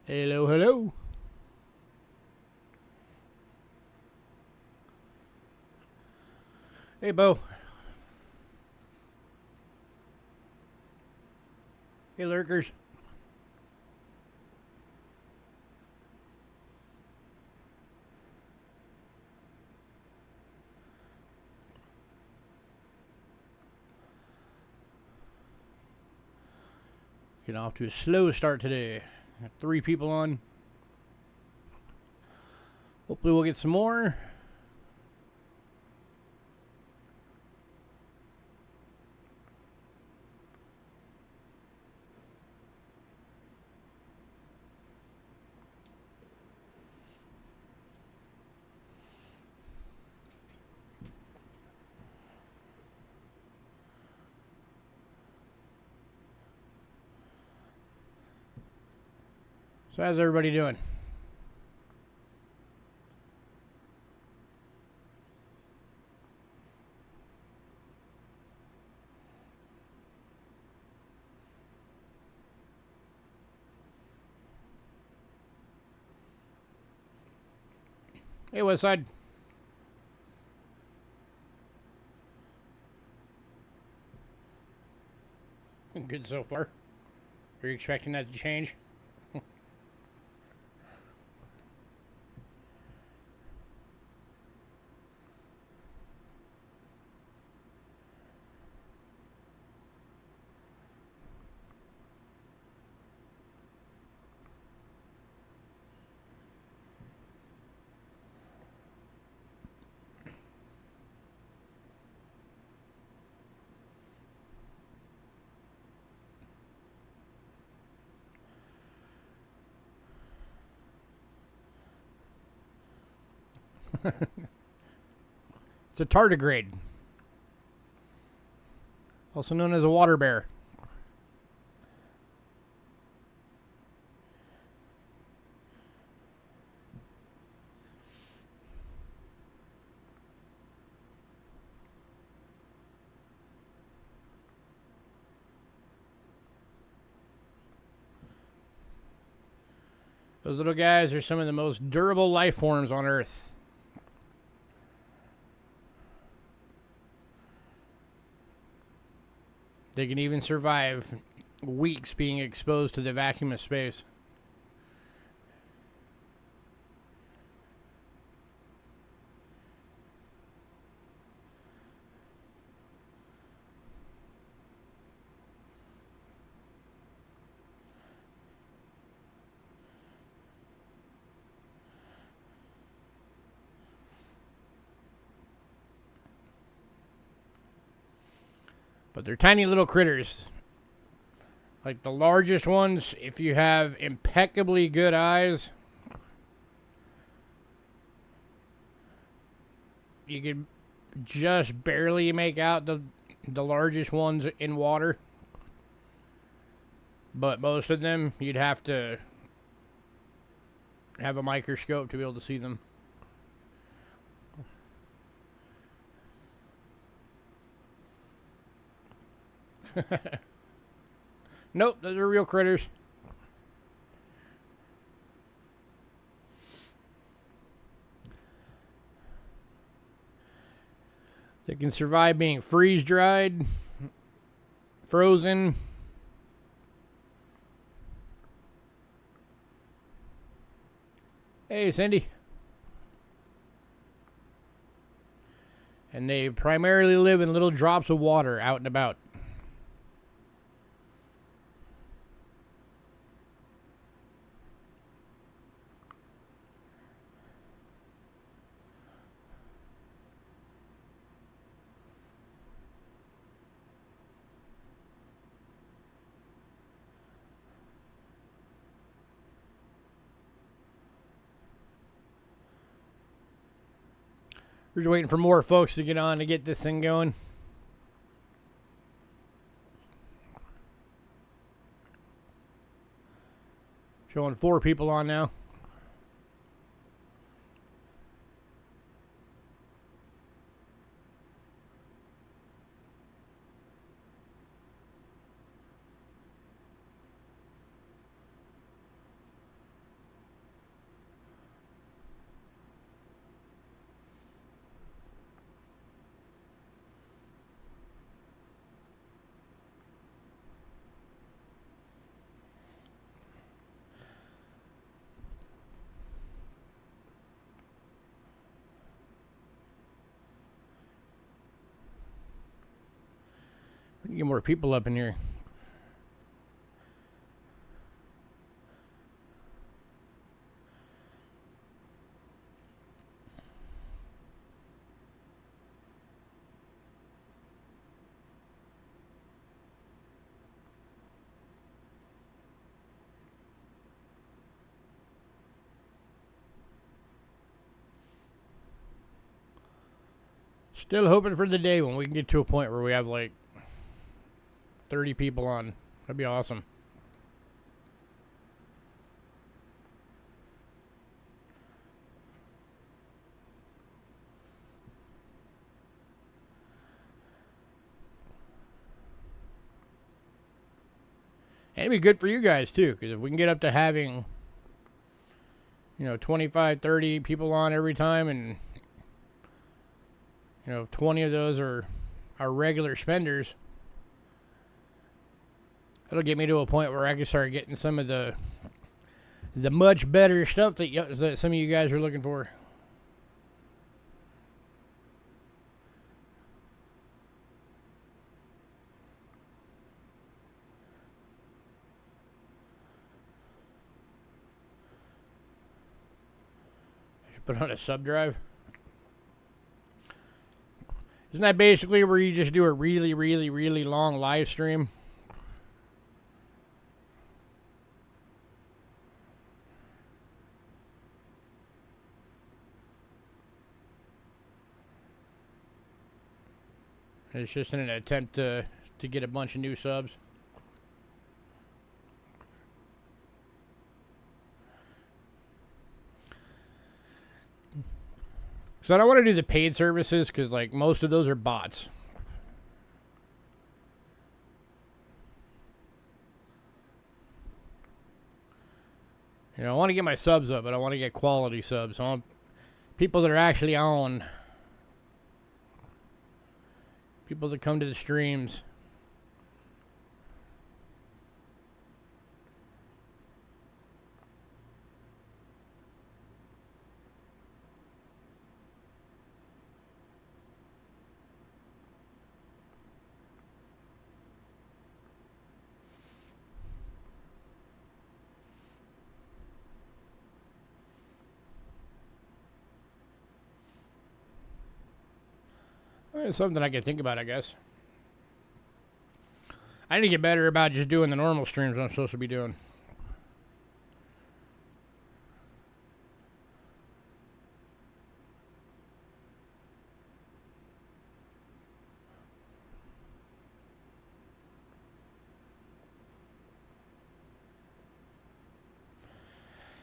Hello, hello. Hey, Bo. Hey, lurkers. Getting off to a slow start today. Got 3 people on. Hopefully we'll get some more. So how's everybody doing? Hey, Westside. Good so far. Are you expecting that to change? It's a tardigrade, also known as a water bear. Those little guys are some of the most durable life forms on Earth. They can even survive weeks being exposed to the vacuum of space. But they're tiny little critters. Like the largest ones, if you have impeccably good eyes, you could just barely make out the largest ones in water. But most of them, you'd have to have a microscope to be able to see them. Nope, those are real critters. They can survive being freeze-dried, frozen. Hey, Cindy. And they primarily live in little drops of water out and about. We're just waiting for more folks to get on to get this thing going. Showing 4 people on now. Get more people up in here. Still hoping for the day when we can get to a point where we have like 30 people on. That'd be awesome. And it'd be good for you guys too, because if we can get up to having, 25, 30 people on every time, and if 20 of those are regular spenders, it'll get me to a point where I can start getting some of the much better stuff that some of you guys are looking for. I should put on a sub drive. Isn't that basically where you just do a really, really, really long live stream? It's just in an attempt to get a bunch of new subs. So I don't want to do the paid services because, like, most of those are bots. I want to get my subs up, but I want to get quality subs. I want people that are actually on. People that come to the streams. It's something I can think about, I guess. I need to get better about just doing the normal streams I'm supposed to be doing.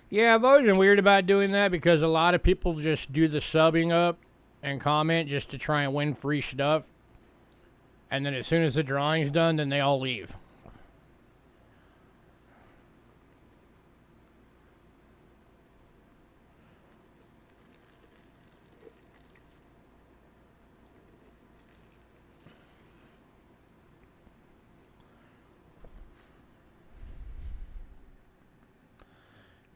Yeah, I've always been weird about doing that because a lot of people just do the subbing up and comment just to try and win free stuff. And then as soon as the drawing's done, then they all leave.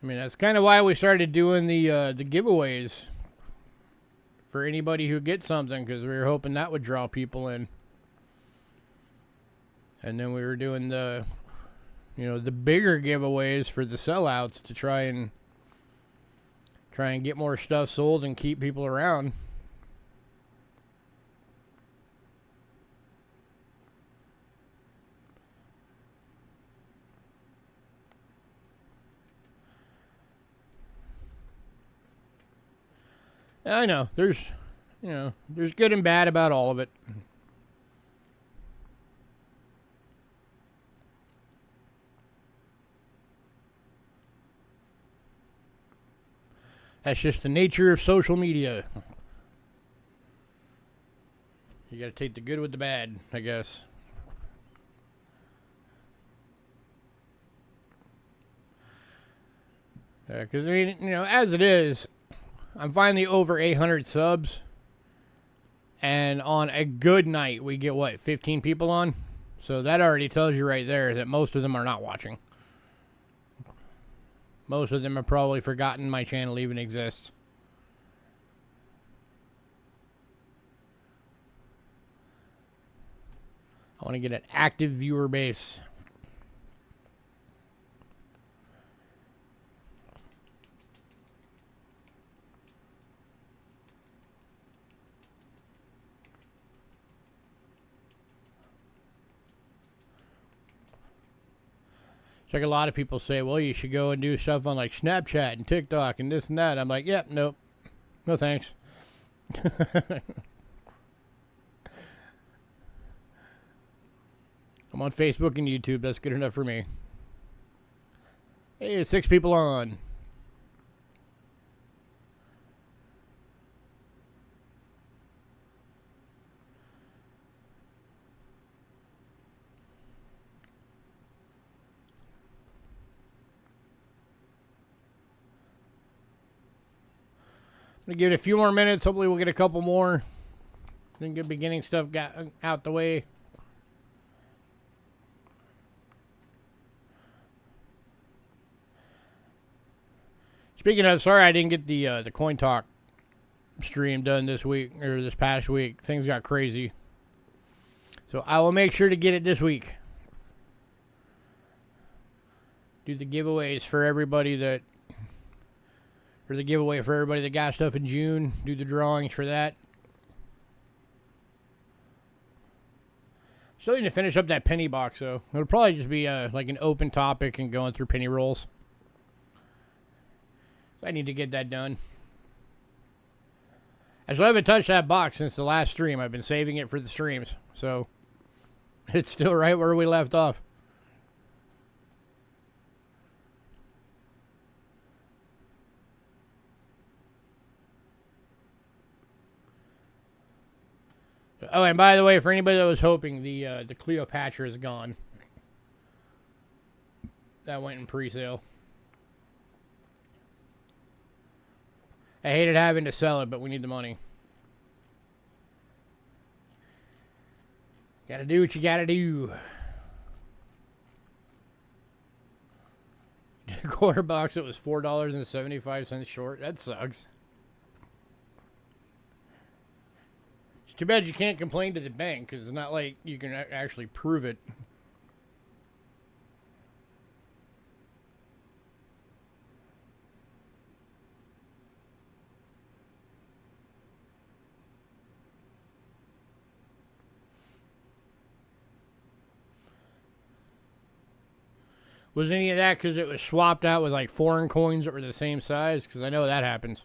I mean, that's kind of why we started doing the giveaways for anybody who gets something, because we were hoping that would draw people in. And then we were doing the bigger giveaways for the sellouts to try and get more stuff sold and keep people around. I know there's good and bad about all of it. That's just the nature of social media. You gotta take the good with the bad, I guess. Because, I mean, as it is, I'm finally over 800 subs. And on a good night, we get, 15 people on? So that already tells you right there that most of them are not watching. Most of them have probably forgotten my channel even exists. I want to get an active viewer base. It's like a lot of people say, well, you should go and do stuff on like Snapchat and TikTok and this and that. I'm like, yep, nope. No thanks. I'm on Facebook and YouTube. That's good enough for me. Hey, 6 people on. I'm going to give it a few more minutes. Hopefully we'll get a couple more. Then get beginning stuff got out the way. Speaking of, sorry I didn't get the Coin Talk stream done this week, or this past week. Things got crazy. So I will make sure to get it this week. Do the giveaways for everybody that, or the giveaway for everybody that got stuff in June. Do the drawings for that. Still need to finish up that penny box, though. It'll probably just be like an open topic and going through penny rolls. I need to get that done. I still haven't touched that box since the last stream. I've been saving it for the streams. So, it's still right where we left off. Oh, and by the way, for anybody that was hoping, the Cleopatra is gone. That went in pre-sale. I hated having to sell it, but we need the money. Gotta do what you gotta do. A quarter box, it was $4.75 short. That sucks. It's too bad you can't complain to the bank, because it's not like you can actually prove it. Was any of that because it was swapped out with like foreign coins that were the same size? Because I know that happens.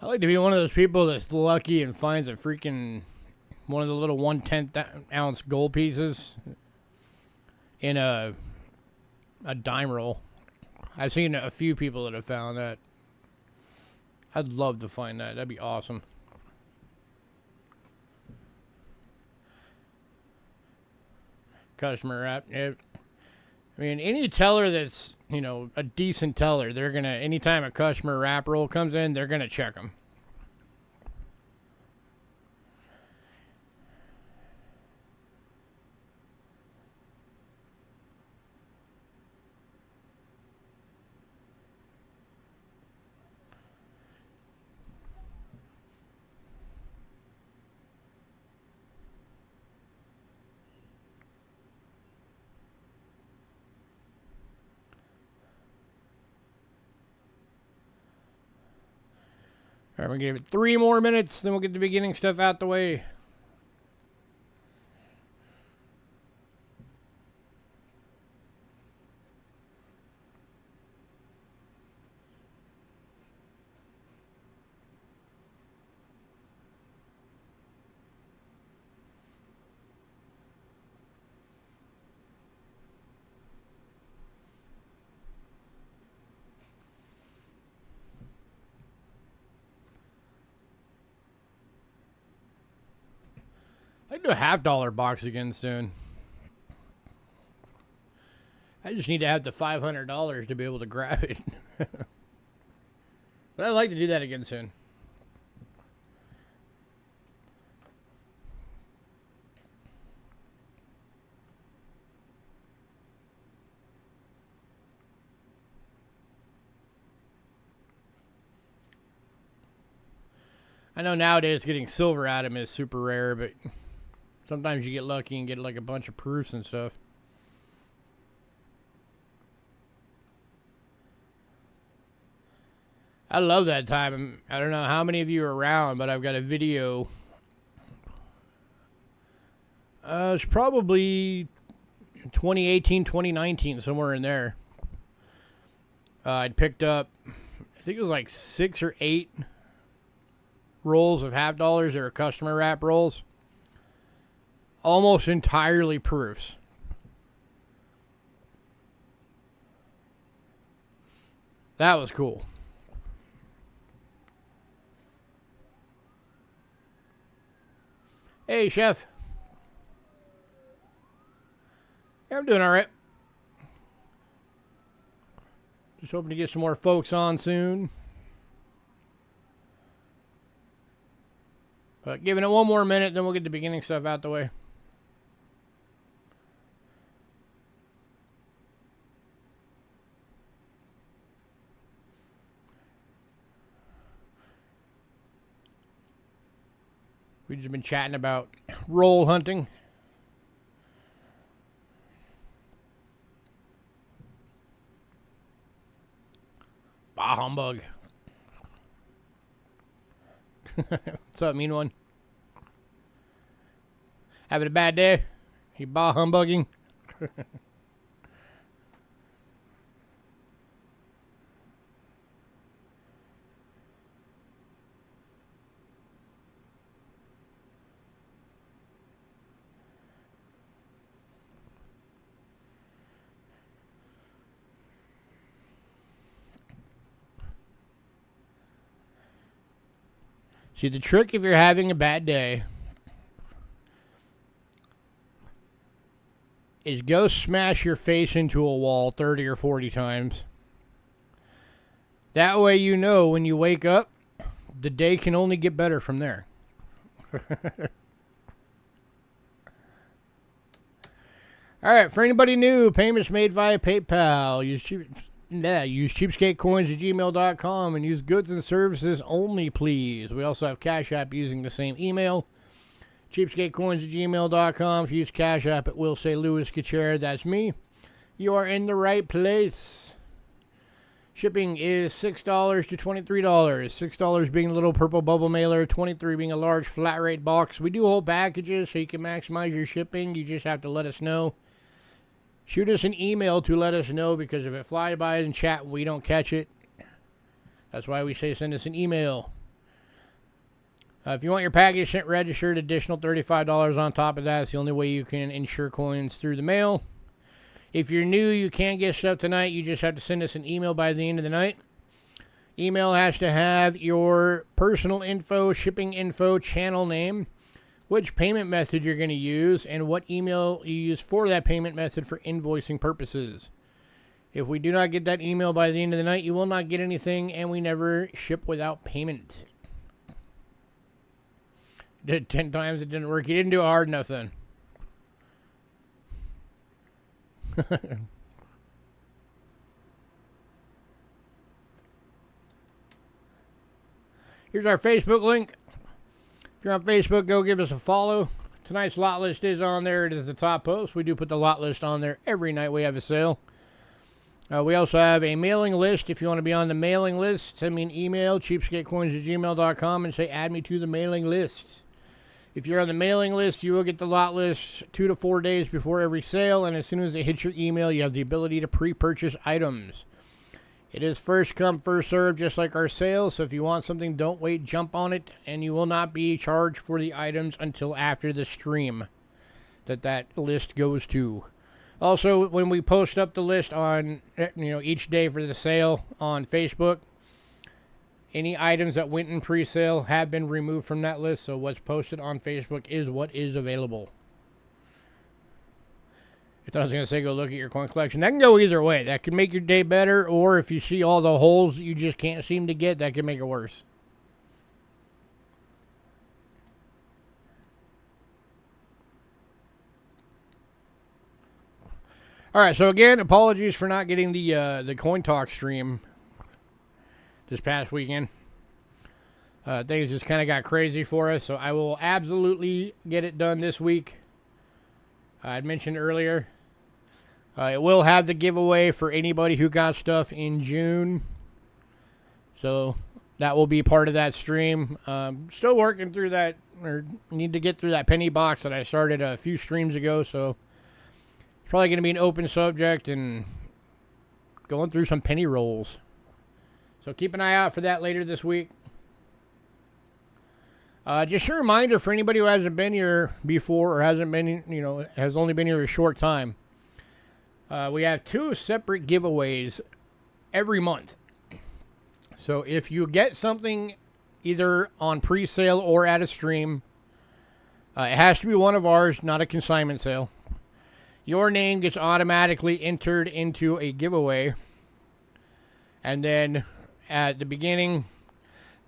I like to be one of those people that's lucky and finds a freaking one of the little 1/10 ounce gold pieces in a dime roll. I've seen a few people that have found that. I'd love to find that. That'd be awesome. Customer app. I mean, any teller that's, you know, a decent teller, they're going to, anytime a customer wrap roll comes in, they're going to check them. All right, we're going to give it 3 more minutes, then we'll get the beginning stuff out the way. I'd do a $50 box again soon. I just need to have the $500 to be able to grab it. But I'd like to do that again soon. I know nowadays getting silver out of them is super rare, but sometimes you get lucky and get like a bunch of proofs and stuff. I love that time. I don't know how many of you are around, but I've got a video. It's probably 2018, 2019, somewhere in there. I'd picked up, I think it was like 6 or 8 rolls of half dollars or customer wrap rolls. Almost entirely proofs. That was cool. Hey, Chef. Yeah, I'm doing all right. Just hoping to get some more folks on soon. But giving it one more minute, then we'll get the beginning stuff out the way. We've just been chatting about roll hunting. Bah humbug. What's up, mean one? Having a bad day? You bah humbugging? See, the trick if you're having a bad day is go smash your face into a wall 30 or 40 times. That way you know when you wake up, the day can only get better from there. Alright, for anybody new, payments made via PayPal. Use cheapskatecoins@gmail.com and use goods and services only, please. We also have Cash App using the same email. Cheapskatecoins@gmail.com. If you use Cash App, it will say Louis Kachera. That's me. You are in the right place. Shipping is $6 to $23. $6 being a little purple bubble mailer, $23 being a large flat rate box. We do whole packages so you can maximize your shipping. You just have to let us know. Shoot us an email to let us know, because if it flies by in chat and we don't catch it, that's why we say send us an email. If you want your package sent registered, additional $35 on top of that. It's the only way you can insure coins through the mail. If you're new, you can't get stuff tonight. You just have to send us an email by the end of the night. Email has to have your personal info, shipping info, channel name, which payment method you're going to use, and what email you use for that payment method for invoicing purposes. If we do not get that email by the end of the night, you will not get anything, and we never ship without payment. Did it 10 times, it didn't work. You didn't do it hard enough then. Here's our Facebook link. If you're on Facebook, go give us a follow. Tonight's lot list is on there. It is the top post. We do put the lot list on there every night we have a sale. We also have a mailing list. If you want to be on the mailing list, send me an email, cheapskatecoins@gmail.com, and say add me to the mailing list. If you're on the mailing list, you will get the lot list 2 to 4 days before every sale, and as soon as it hits your email, you have the ability to pre-purchase items. It is first come, first served, just like our sales. So if you want something, don't wait, jump on it, and you will not be charged for the items until after the stream that list goes to. Also, when we post up the list on, each day for the sale on Facebook, any items that went in pre-sale have been removed from that list. So what's posted on Facebook is what is available. I was going to say go look at your coin collection. That can go either way. That can make your day better, or if you see all the holes that you just can't seem to get, that can make it worse. All right, so again, apologies for not getting the Coin Talk stream this past weekend. Things just kind of got crazy for us, so I will absolutely get it done this week. I'd mentioned earlier, it will have the giveaway for anybody who got stuff in June. So that will be part of that stream. Still working through that, or need to get through that penny box that I started a few streams ago. So it's probably going to be an open subject and going through some penny rolls. So keep an eye out for that later this week. Just a reminder for anybody who hasn't been here before or hasn't been, has only been here a short time. We have 2 separate giveaways every month. So if you get something either on pre-sale or at a stream, it has to be one of ours, not a consignment sale. Your name gets automatically entered into a giveaway. And then at the beginning,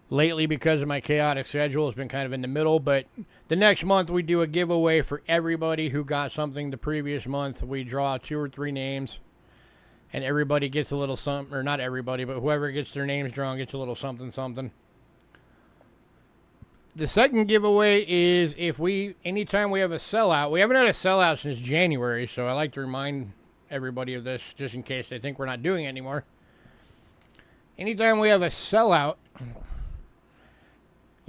lately because of my chaotic schedule, it's been kind of in the middle, but the next month we do a giveaway for everybody who got something the previous month. We draw 2 or 3 names, and everybody gets a little something, or not everybody, but whoever gets their names drawn gets a little something something. The second giveaway is anytime we have a sellout. We haven't had a sellout since January, so I like to remind everybody of this just in case they think we're not doing it anymore. Anytime we have a sellout,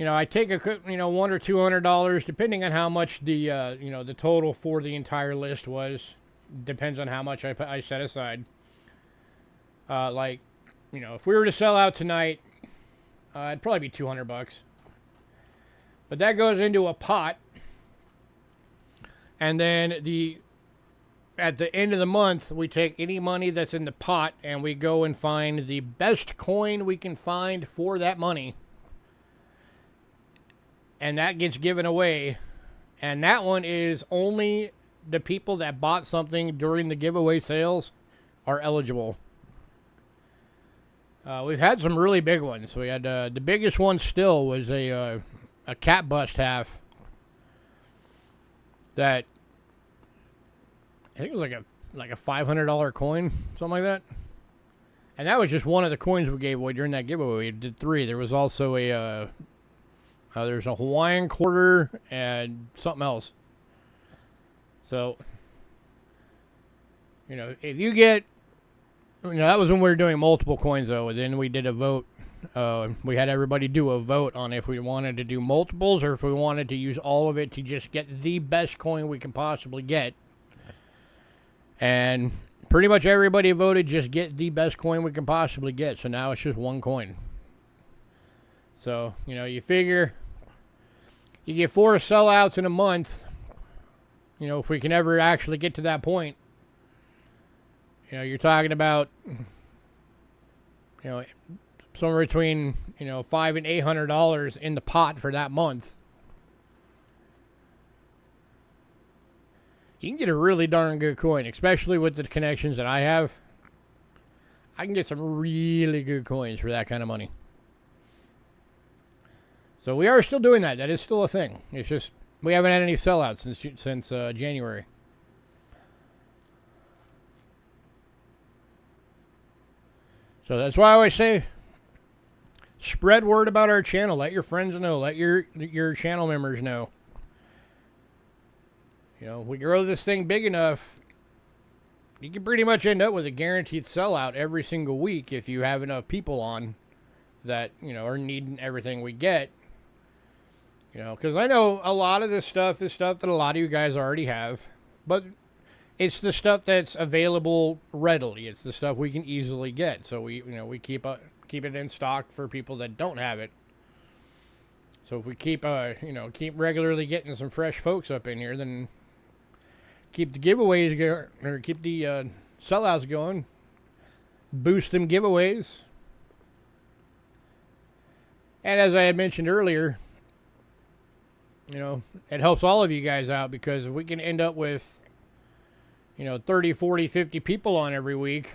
I take a $100 or $200, depending on how much the the total for the entire list was. Depends on how much I set aside. If we were to sell out tonight, it'd probably be $200. But that goes into a pot, and then at the end of the month, we take any money that's in the pot and we go and find the best coin we can find for that money. And that gets given away. And that one is only the people that bought something during the giveaway sales are eligible. We've had some really big ones. We had the biggest one still was a cat bust half that I think it was like a $500 coin, something like that. And that was just one of the coins we gave away during that giveaway. We did 3. There was also there's a Hawaiian quarter and something else. So, if you get, that was when we were doing multiple coins though. And then we did a vote. We had everybody do a vote on if we wanted to do multiples or if we wanted to use all of it to just get the best coin we can possibly get. And pretty much everybody voted just get the best coin we can possibly get. So now it's just one coin. So, you figure you get 4 sellouts in a month. If we can ever actually get to that point, you're talking about, somewhere between, $500 and $800 in the pot for that month. You can get a really darn good coin, especially with the connections that I have. I can get some really good coins for that kind of money. So we are still doing that. That is still a thing. It's just we haven't had any sellouts since January. So that's why I always say, spread word about our channel. Let your friends know. Let your channel members know. We grow this thing big enough, you can pretty much end up with a guaranteed sellout every single week if you have enough people on that, are needing everything we get. Because I know a lot of this stuff is stuff that a lot of you guys already have, but it's the stuff that's available readily. It's the stuff we can easily get. So we keep it in stock for people that don't have it. So if we keep regularly getting some fresh folks up in here, then keep the giveaways going, or keep the sellouts going, boost them giveaways. And as I had mentioned earlier, it helps all of you guys out because if we can end up with, 30, 40, 50 people on every week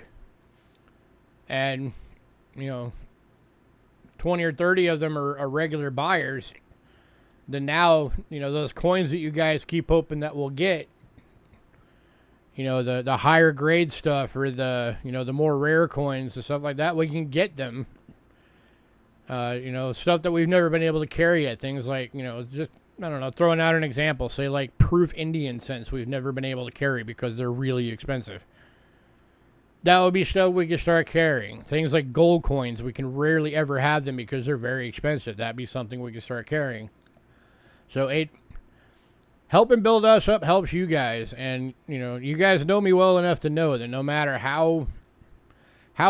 and, 20 or 30 of them are regular buyers, then now, those coins that you guys keep hoping that we'll get, the higher grade stuff or the more rare coins and stuff like that, we can get them. You know, stuff that we've never been able to carry yet. Things like, you know, just, I don't know, throwing out an example. Say like proof Indian cents we've never been able to carry because they're really expensive. That would be stuff we could start carrying. Things like gold coins, we can rarely ever have them because they're very expensive. That'd be something we could start carrying. So helping build us up helps you guys. And, you know, you guys know me well enough to know that no matter how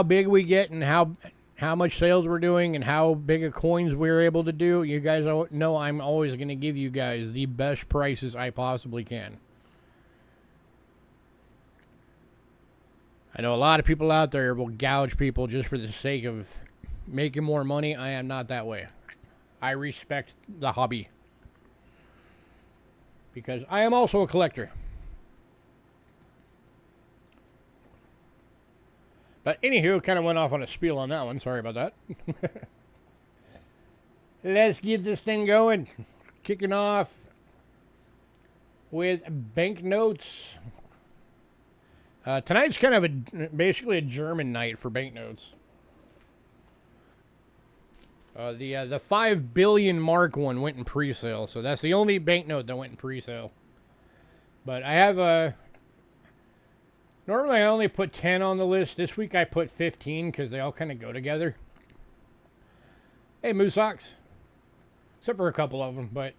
big we get and how much sales we're doing and how big of coins we're able to do, you guys know I'm always going to give you guys the best prices I possibly can. I know a lot of people out there will gouge people just for the sake of making more money. I am not that way. I respect the hobby because I am also a collector. But anywho, kind of went off on a spiel on that one. Sorry about that. Let's get this thing going. Kicking off with banknotes. Tonight's kind of basically a German night for banknotes. The 5 billion mark one went in pre-sale, so that's the only banknote that went in pre-sale. But I have normally I only put 10 on the list. This week I put 15 because they all kind of go together. Hey, Moose Socks. Except for a couple of them, but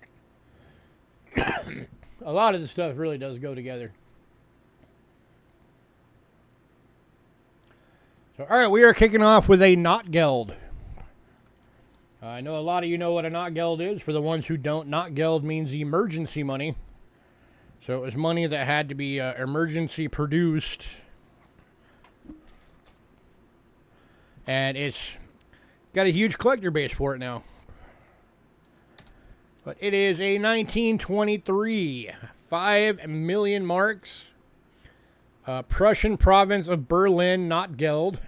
a lot of the stuff really does go together. So, all right, we are kicking off with a not geld. I know a lot of you know what a not geld is. For the ones who don't, not geld means emergency money. So it was money that had to be emergency produced. And it's got a huge collector base for it now. But it is a 1923, 5 million marks. Prussian province of Berlin, not geld.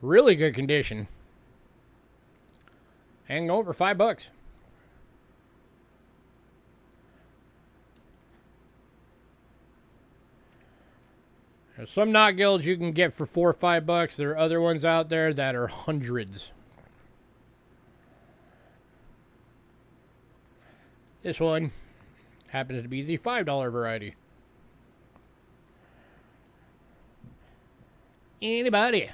Really good condition. Hanging over $5. There's some not gilds you can get for $4 or $5. There are other ones out there that are hundreds. This one happens to be the $5 variety. Anybody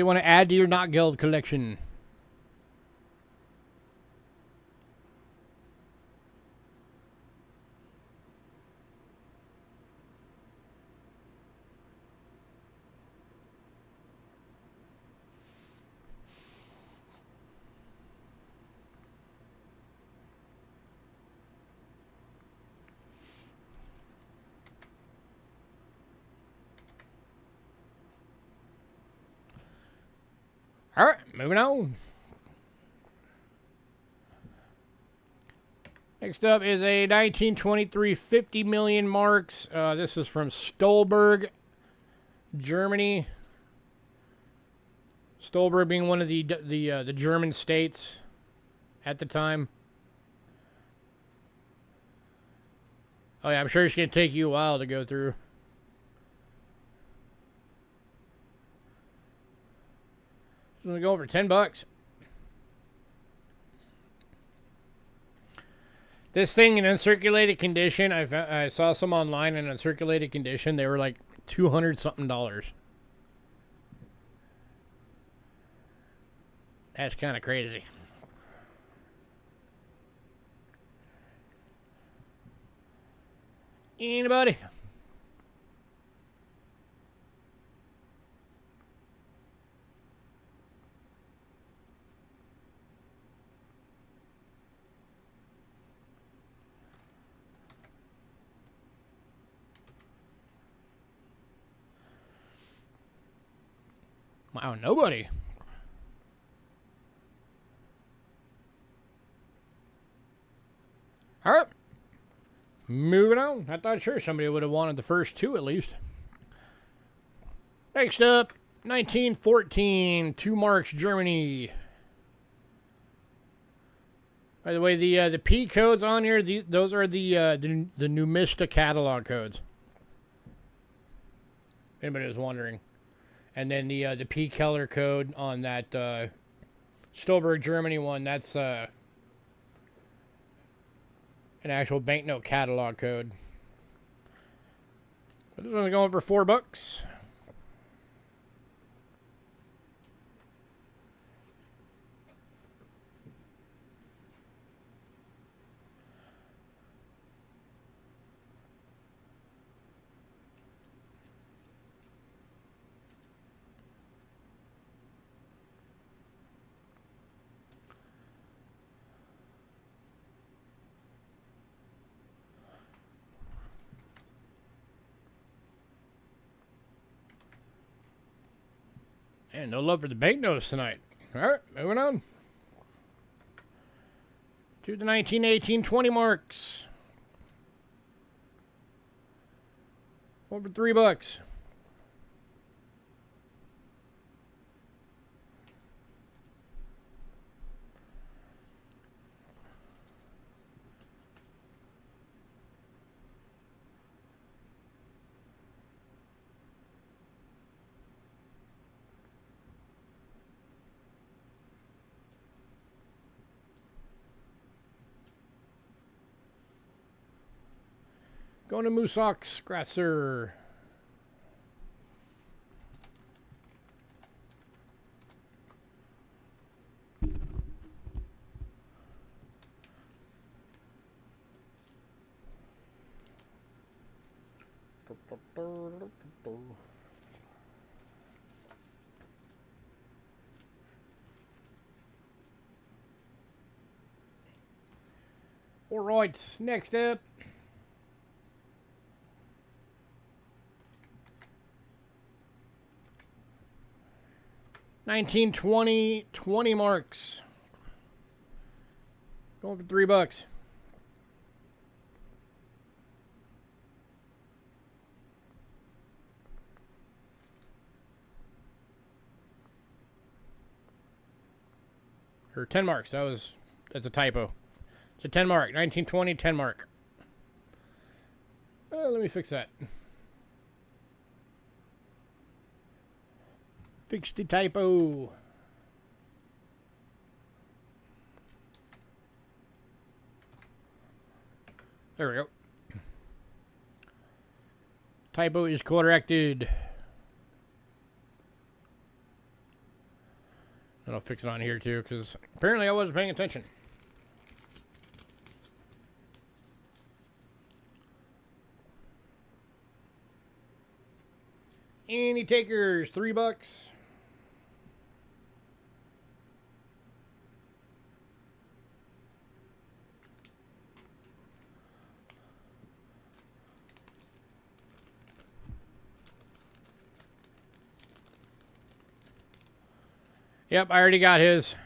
want to add to your not geld collection? All right, moving on. Next up is a 1923 50 million marks. This is from Stolberg, Germany. Stolberg being one of the German states at the time. Oh yeah, I'm sure it's going to take you a while to go through. It's going to go over $10. This thing in uncirculated condition, I saw some online in uncirculated condition. They were like $200-something. That's kind of crazy. Anybody? Wow, nobody. All right. Moving on. I thought sure somebody would have wanted the first two at least. Next up, 1914, 2 marks, Germany. By the way, the P codes on here, those are the Numista catalog codes. If anybody was wondering. And then the P Keller code on that Stolberg Germany one, that's an actual banknote catalog code. But this one's going for $4. And no love for the banknotes tonight. All right, moving on. To the 1918 20 marks. Over $3. Going to Moosox Grasser. All right, next up. $19.20 20 marks. Going for $3. Or 10 marks. That's a typo. It's a 10 mark. 1920 10 mark. Let me fix that. Fix the typo. There we go. Typo is corrected. And I'll fix it on here too, because apparently I wasn't paying attention. Any takers? $3. Yep, I already got his.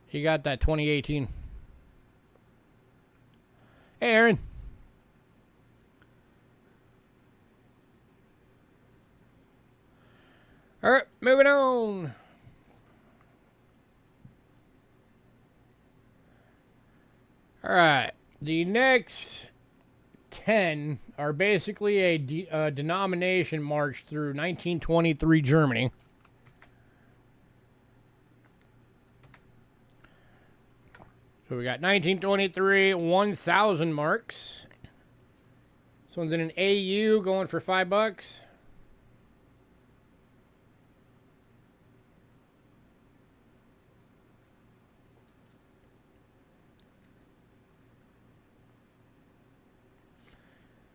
He got that 2018. Hey, Aaron. All right, moving on. All right, the next 10 are basically a denomination march through 1923 Germany. So we got 1923 1,000 marks. This one's in an AU going for $5.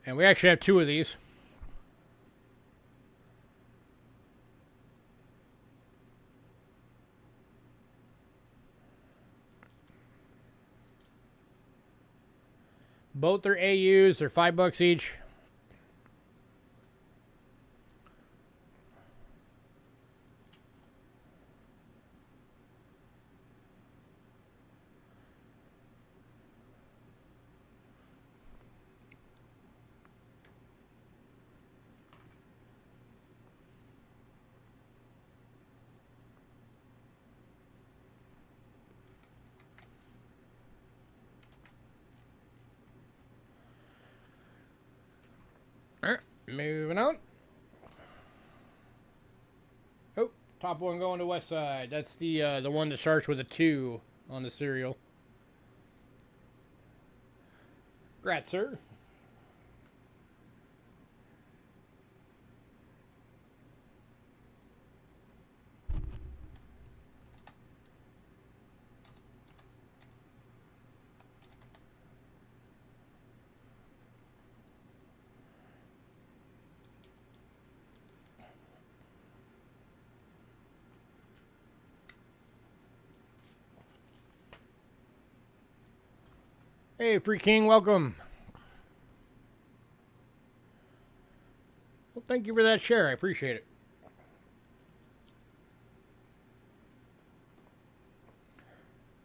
And we actually have 2 of these. Both are AUs. They're $5 each. moving on. Oh, top one going to West Side. That's the one that starts with a 2 on the serial. Congrats, sir. Hey, Free King, welcome. Well, thank you for that share. I appreciate it.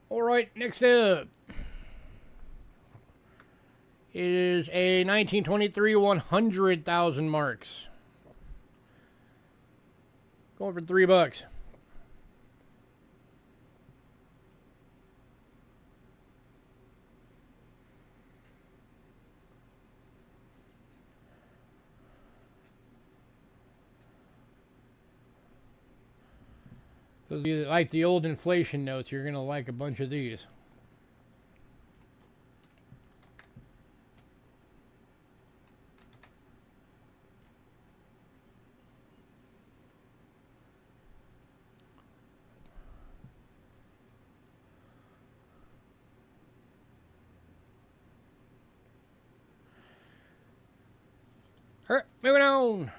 All right, next up is a 1923 100,000 marks. Going for $3. Those of you that like the old inflation notes, you're going to like a bunch of these. All right, moving on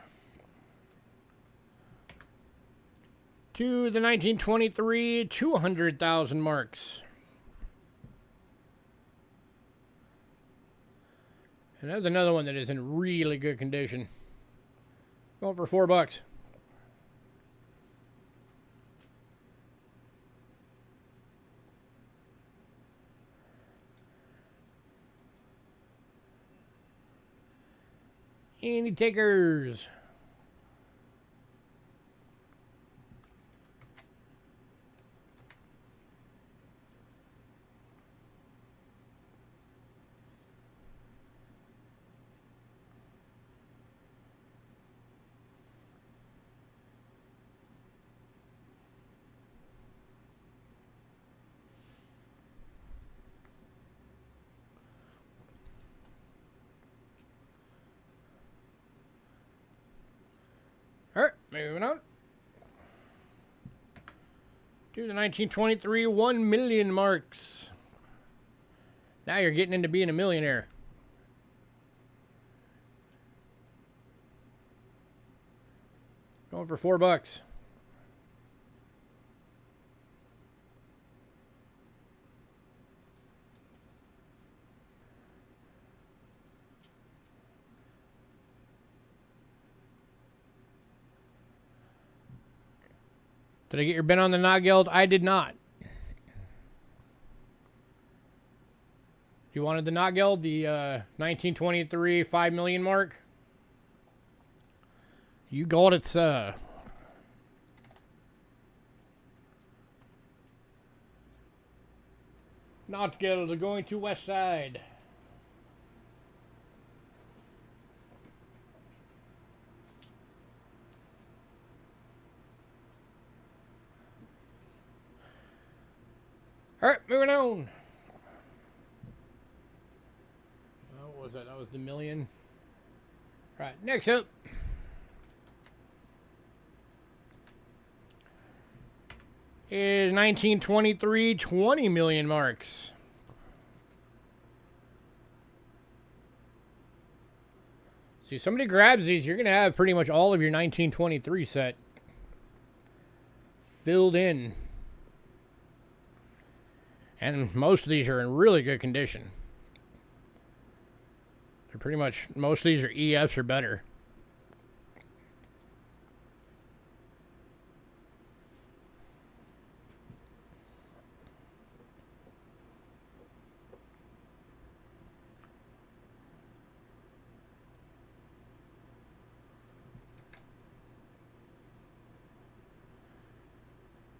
to the 1923 200,000 marks. And that's another one that is in really good condition. Going for $4. Any takers? All right, moving on to the 1923 1 million marks. Now you're getting into being a millionaire. Going for $4. Did I get your bin on the Nogeld? I did not. You wanted the Nogeld, the 1923 5 million mark? You got it, sir. Nogeld going to West Side. All right, moving on. What was that? That was the million. All right, next up is 1923 20 million marks. See, somebody grabs these, you're going to have pretty much all of your 1923 set filled in. And most of these are in really good condition. They're pretty much, most of these are EFs or better.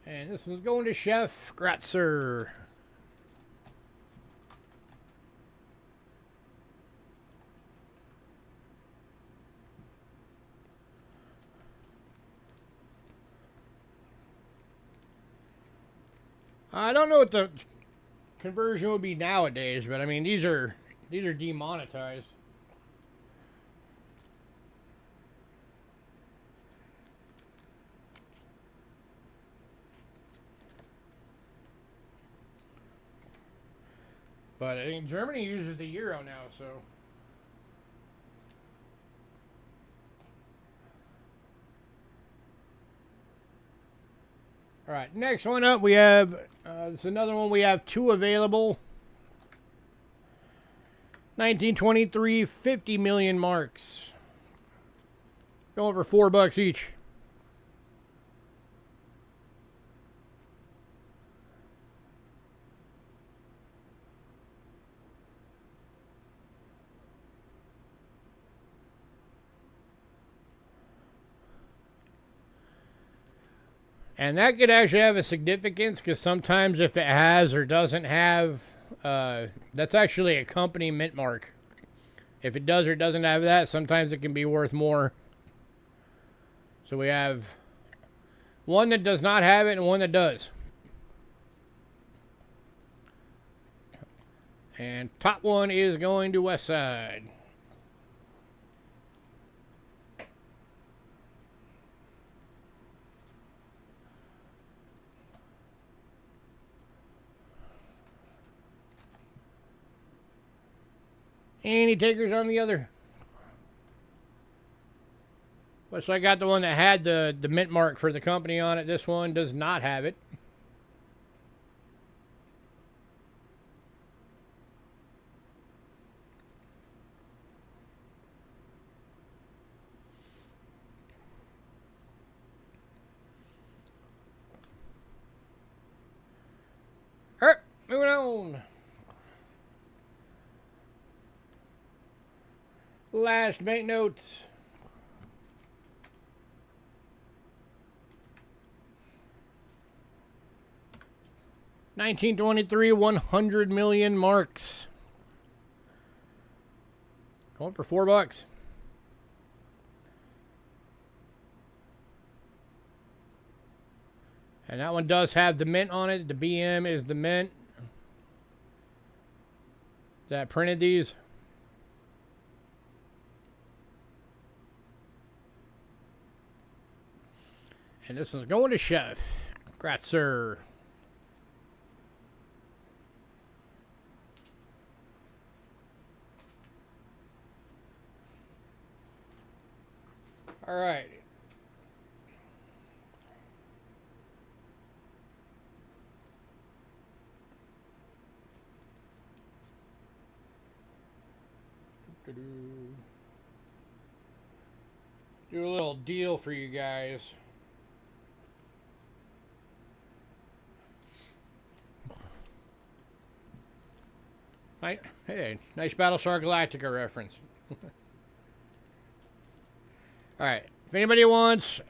And this one's going to Chef Gratzer. I don't know what the conversion would be nowadays, but I mean these are demonetized. But I mean Germany uses the euro now, so. All right, next one up we have, this is another one. We have two available. 1923 50 million marks. Going for $4 each. And that could actually have a significance because sometimes if it has or doesn't have, that's actually a company mint mark. If it does or doesn't have that, sometimes it can be worth more. So we have one that does not have it and one that does. And top one is going to West Side. Any takers on the other? Well, so I got the one that had the mint mark for the company on it. This one does not have it. All right, moving on. Last banknotes. $1923 100 million marks. Going for $4. And that one does have the mint on it. The BM is the mint that printed these. And this one's going to Chef. Congrats, sir. All right. Do a little deal for you guys. Hey, nice Battlestar Galactica reference. Alright, if anybody wants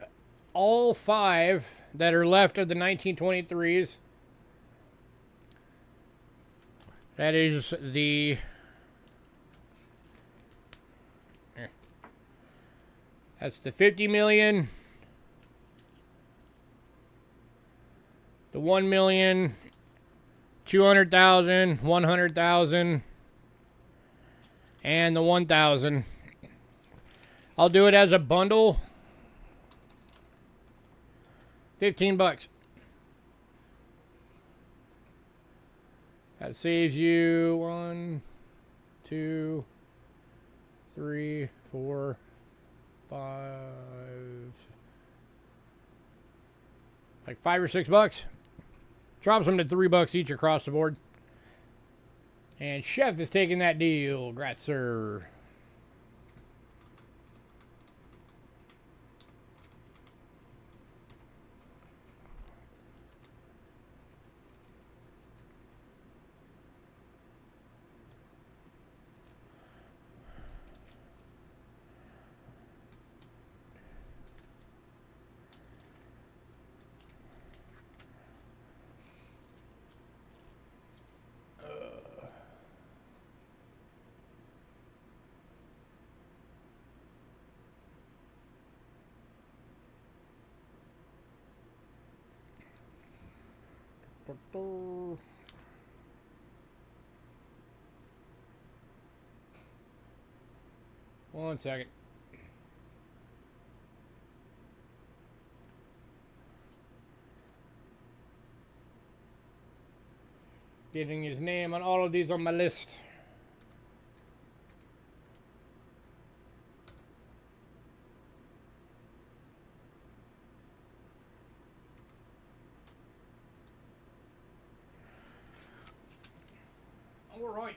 all 5 that are left of the 1923s, that is the... That's the 50 million, the 1 million, 200,000, 100,000, and the 1,000. I'll do it as a bundle. $15. That saves you 1, 2, 3, 4, 5, like $5 or $6. Drops them to $3 each across the board. And Chef is taking that deal. Congrats, sir. One second. Getting his name on all of these on my list. All right.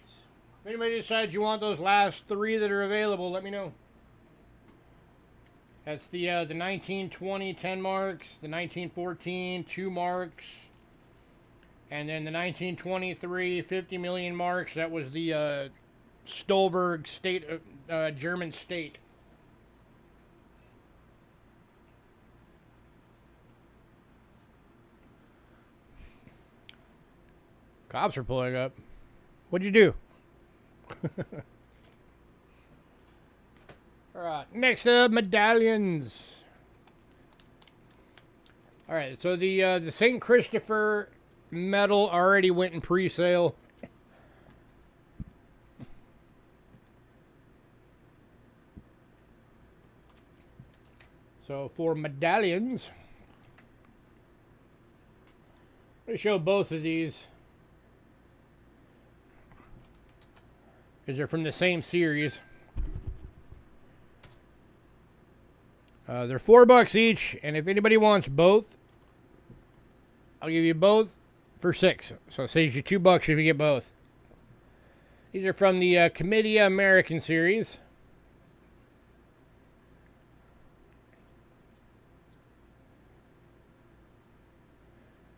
If anybody decides you want those last three that are available, let me know. That's the 1920 10 marks, the 1914 2 marks, and then the 1923 50 million marks. That was the Stolberg state, German state. Cops are pulling up. What'd you do? Alright, next up, medallions. Alright, so the St. Christopher medal already went in pre-sale. So for medallions, I'm going to show both of these, because they're from the same series. They're $4 each, and if anybody wants both, I'll give you both for $6. So it saves you $2 if you get both. These are from the Comedia American series.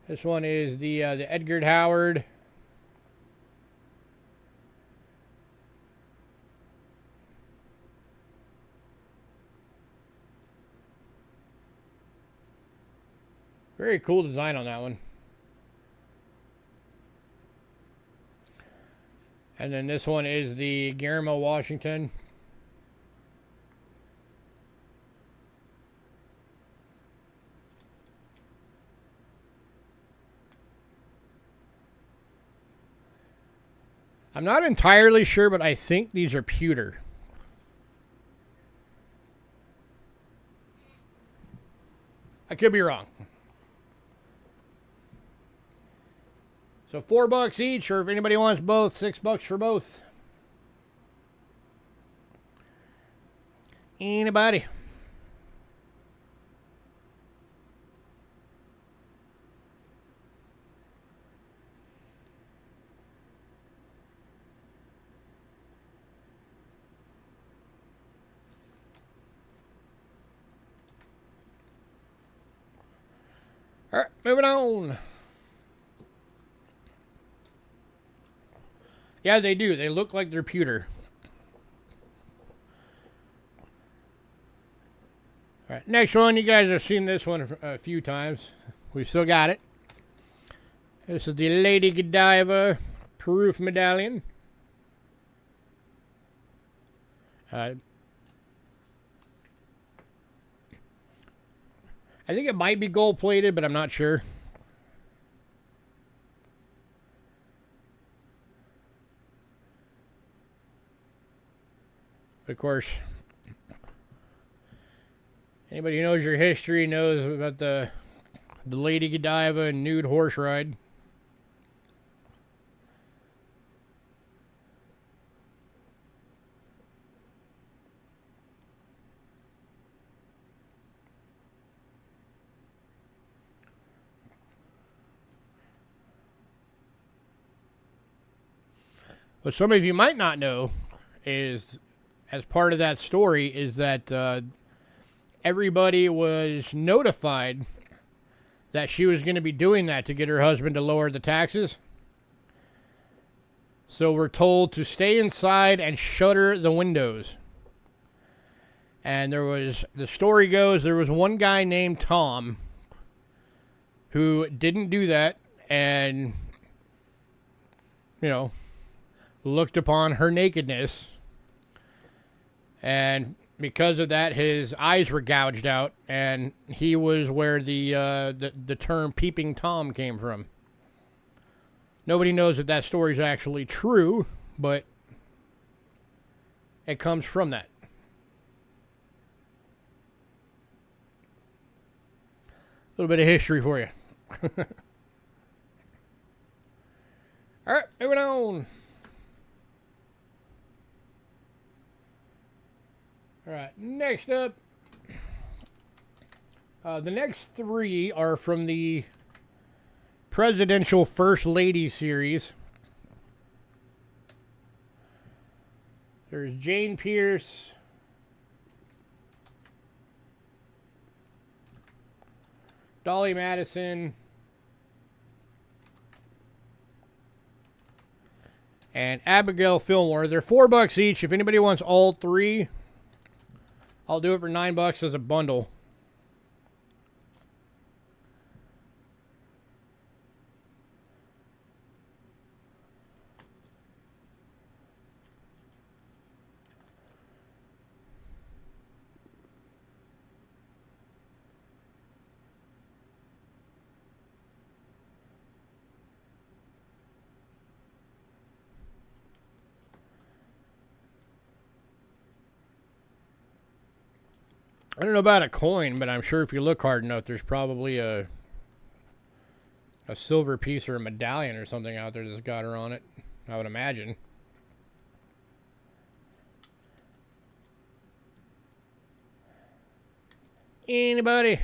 This one is the Edgar Howard. Very cool design on that one. And then this one is the Guillermo Washington. I'm not entirely sure, but I think these are pewter. I could be wrong. So $4 each, or if anybody wants both, $6 for both. Anybody? All right, moving on. Yeah, they do. They look like they're pewter. All right, next one. You guys have seen this one a few times. We still got it. This is the Lady Godiva proof medallion. I think it might be gold plated, but I'm not sure. Of course, anybody who knows your history knows about the Lady Godiva nude horse ride. What some of you might not know is, as part of that story, is that everybody was notified that she was going to be doing that to get her husband to lower the taxes. So we're told to stay inside and shutter the windows. And the story goes, there was one guy named Tom who didn't do that and, looked upon her nakedness. And because of that, his eyes were gouged out, and he was where the term peeping Tom came from. Nobody knows that that story is actually true, but it comes from that. A little bit of history for you. All right, moving on. All right, next up. The next three are from the Presidential First Lady series. There's Jane Pierce, Dolly Madison, and Abigail Fillmore. They're $4 each. If anybody wants all three, I'll do it for $9 as a bundle. I don't know about a coin, but I'm sure if you look hard enough, there's probably a silver piece or a medallion or something out there that's got her on it, I would imagine. Anybody?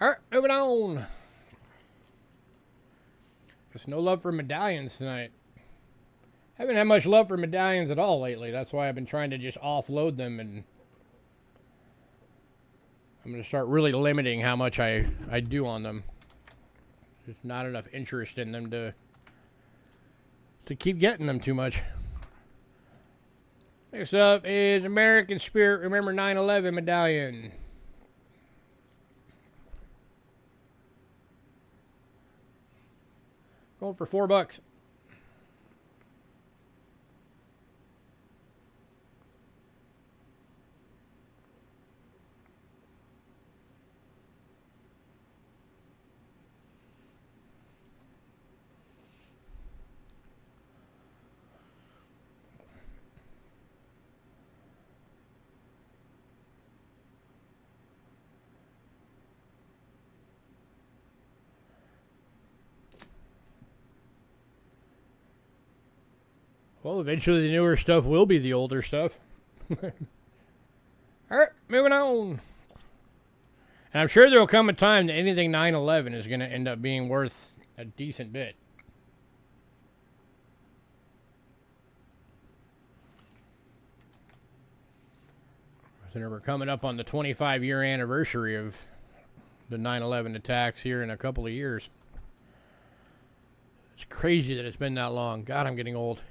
All right, moving on. There's no love for medallions tonight. Haven't had much love for medallions at all lately. That's why I've been trying to just offload them, and I'm going to start really limiting how much I do on them. There's not enough interest in them to keep getting them too much. Next up is American Spirit Remember 9/11 medallion. Going for $4. Well, eventually the newer stuff will be the older stuff. All right, moving on. And I'm sure there will come a time that anything 9/11 is going to end up being worth a decent bit. So we're coming up on the 25-year anniversary of the 9/11 attacks here in a couple of years. It's crazy that it's been that long. God, I'm getting old.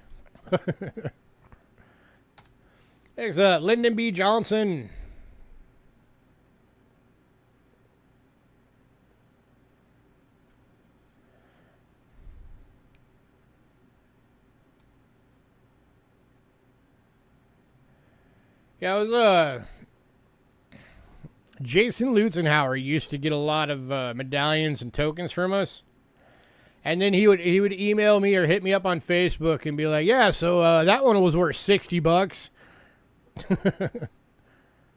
Next up, Lyndon B. Johnson. Yeah, it was Jason Lutzenhauer used to get a lot of medallions and tokens from us. And then he would email me or hit me up on Facebook and be like, yeah, so that one was worth $60.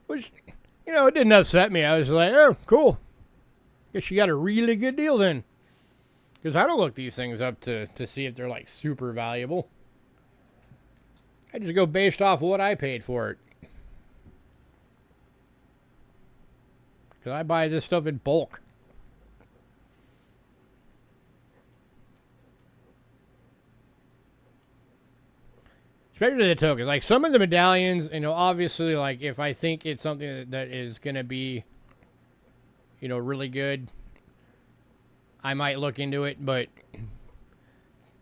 Which, you know, it didn't upset me. I was like, oh, cool. Guess you got a really good deal then. Because I don't look these things up to see if they're like super valuable. I just go based off what I paid for it. Because I buy this stuff in bulk. Especially the tokens. Like, some of the medallions, you know, obviously, like, if I think it's something that is going to be, you know, really good, I might look into it. But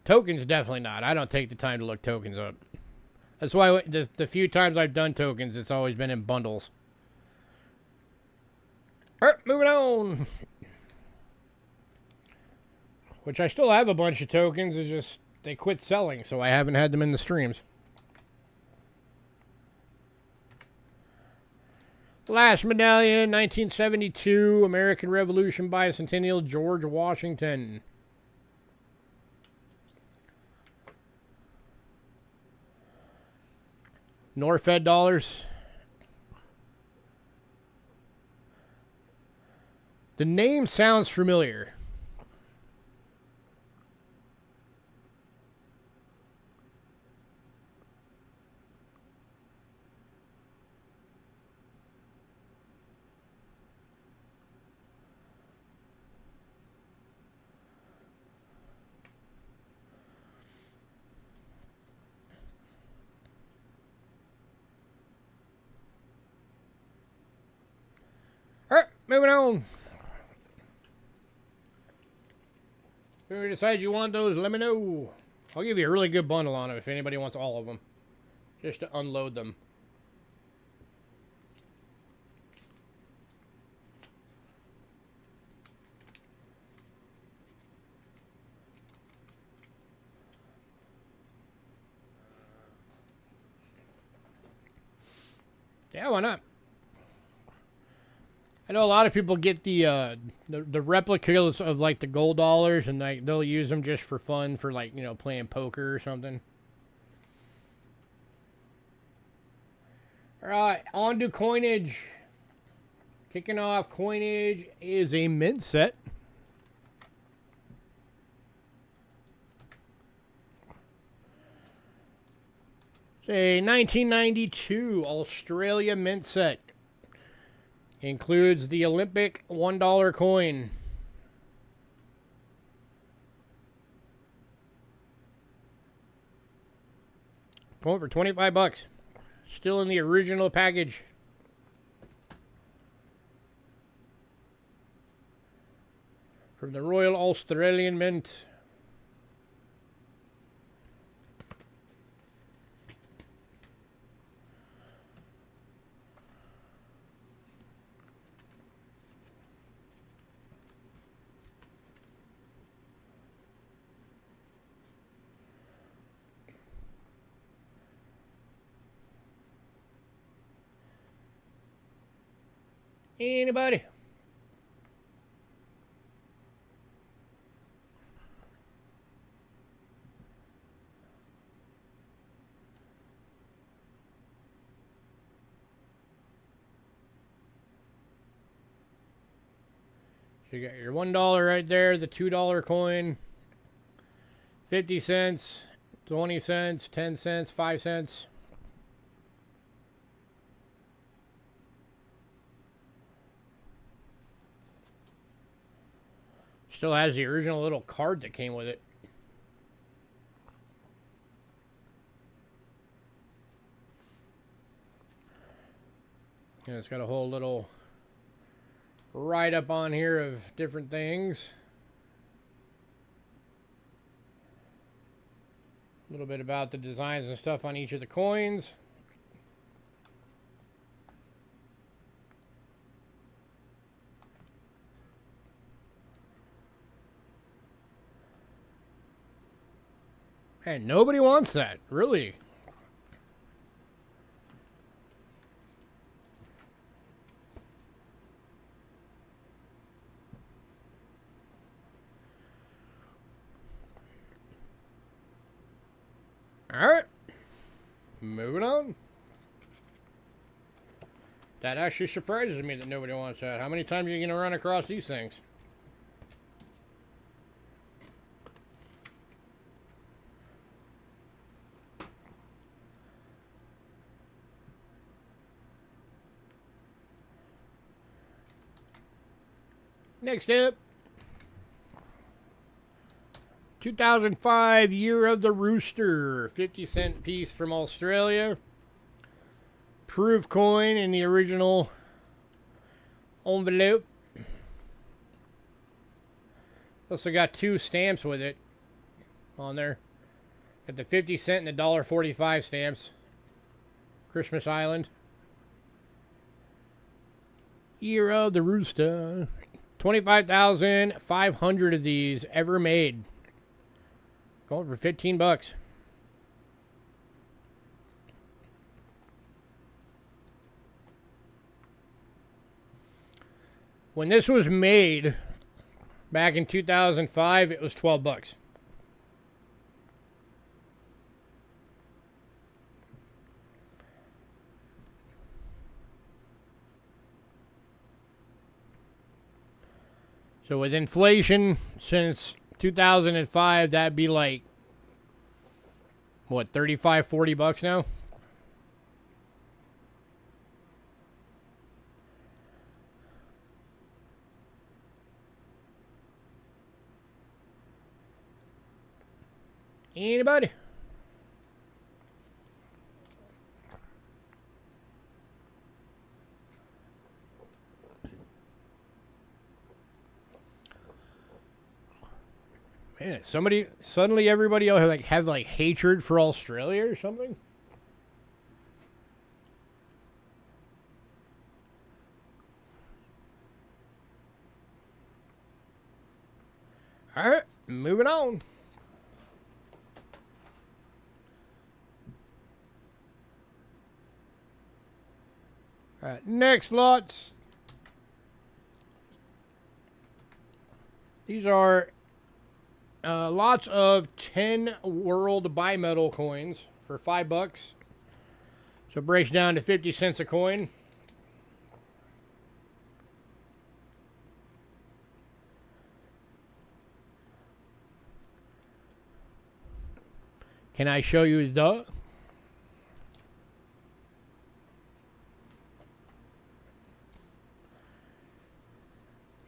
tokens, definitely not. I don't take the time to look tokens up. That's why the few times I've done tokens, it's always been in bundles. Alright, moving on. Which I still have a bunch of tokens, it's just they quit selling, so I haven't had them in the streams. Last medallion, 1972, American Revolution Bicentennial, George Washington. Norfed dollars. The name sounds familiar. Alright, moving on. If you decide you want those, let me know. I'll give you a really good bundle on them if anybody wants all of them. Just to unload them. Yeah, why not? I know a lot of people get the replicas of like the gold dollars, and like they'll use them just for fun, for like, you know, playing poker or something. All right, on to coinage. Kicking off coinage is a mint set. It's a 1992 Australia mint set. Includes the Olympic $1 coin. Going for 25 bucks. Still in the original package. From the Royal Australian Mint. Anybody? So you got your $1 right there, the $2 coin, 50 cents, 20 cents, 10 cents, 5 cents. Still has the original little card that came with it. And it's got a whole little write-up on here of different things. A little bit about the designs and stuff on each of the coins. And nobody wants that, really. All right, moving on. That actually surprises me that nobody wants that. How many times are you going to run across these things? Next up, 2005 Year of the Rooster, 50-cent piece from Australia. Proof coin in the original envelope. Also got 2 stamps with it on there. Got the 50 cent and the $1.45 stamps. Christmas Island. Year of the Rooster. 25,500 of these ever made. Going for 15 bucks. When this was made back in 2005, it was 12 bucks. So with inflation since 2005, that'd be like, what, 35, 40 bucks now? Anybody? Man, somebody suddenly everybody else have hatred for Australia or something? All right, moving on. All right, next lots. These are lots of 10 world bimetal coins for 5 bucks. So it breaks down to 50 cents a coin. Can I show you the?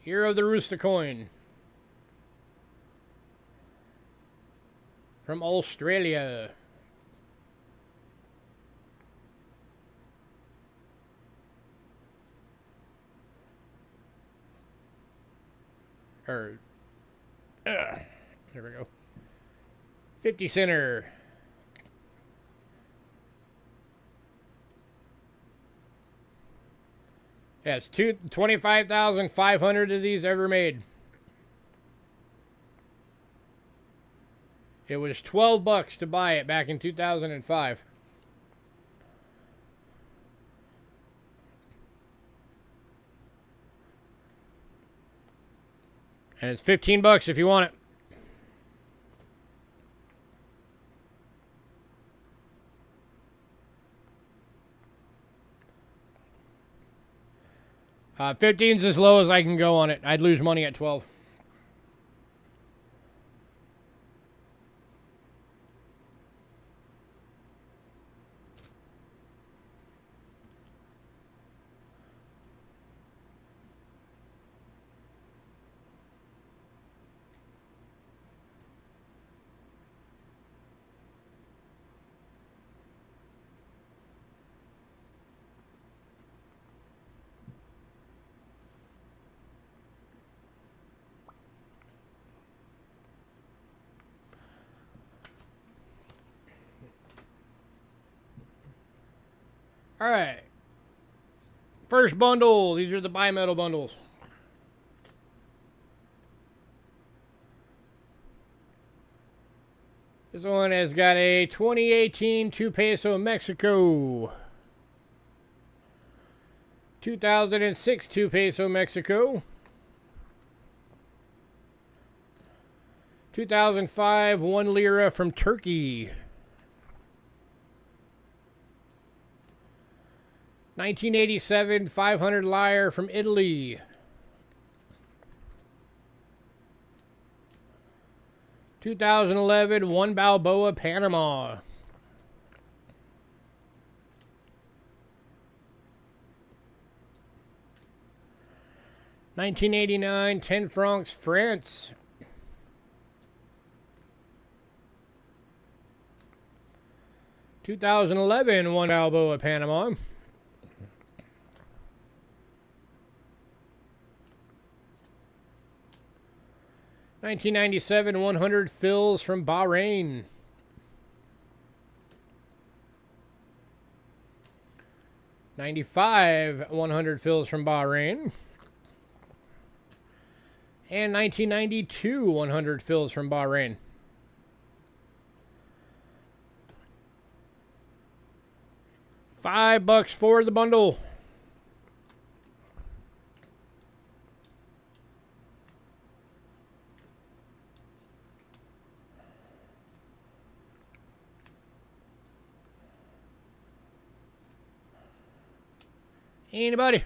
Year of the Rooster coin. From Australia. There we go. 50 center. Yeah, it's 25,500 of these ever made. It was 12 bucks to buy it back in 2005. And it's 15 bucks if you want it. $15's as low as I can go on it. I'd lose money at 12. All right. First bundle. These are the bimetal bundles. This one has got a 2018 2 peso Mexico. 2006 2 peso Mexico. 2005 1 lira from Turkey. 1987 500 lyre from Italy. 2011 1 Balboa Panama. 1989 10 francs France. 2011 1 Balboa Panama. 1997 100 fills from Bahrain. 95 100 fills from Bahrain. And 1992 100 fills from Bahrain. $5 for the bundle. Anybody?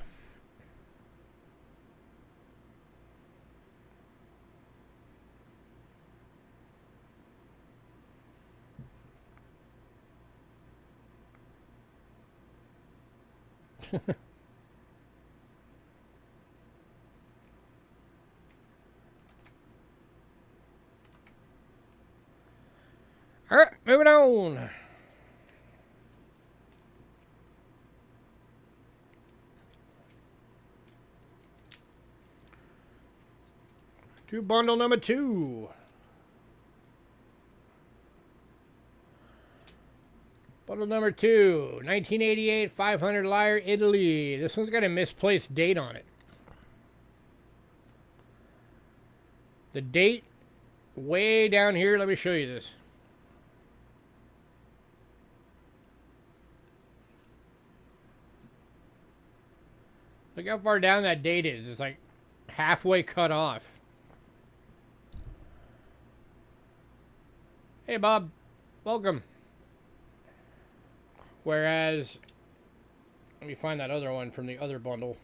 All right, moving on. To bundle number 2. Bundle number 2, 1988 500 Lyre, Italy. This one's got a misplaced date on it. The date way down here. Let me show you this. Look how far down that date is. It's like halfway cut off. Hey, Bob. Welcome. Whereas, let me find that other one from the other bundle.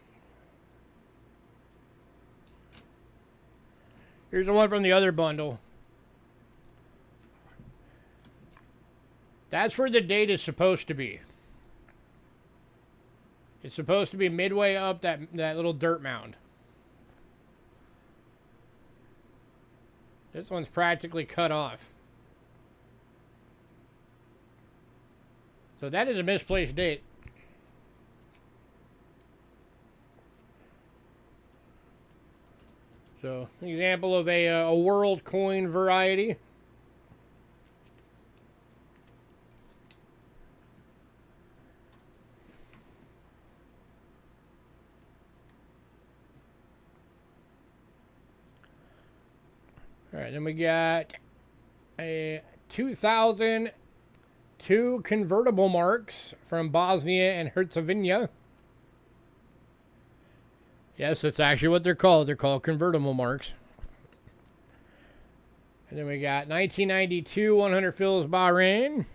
Here's the one from the other bundle. That's where the date is supposed to be. It's supposed to be midway up that little dirt mound. This one's practically cut off. So that is a misplaced date. So, an example of a world coin variety. All right, then we got a 2002 convertible marks from Bosnia and Herzegovina. Yes, that's actually what they're called. They're called convertible marks. And then we got 1992 100 fills Bahrain.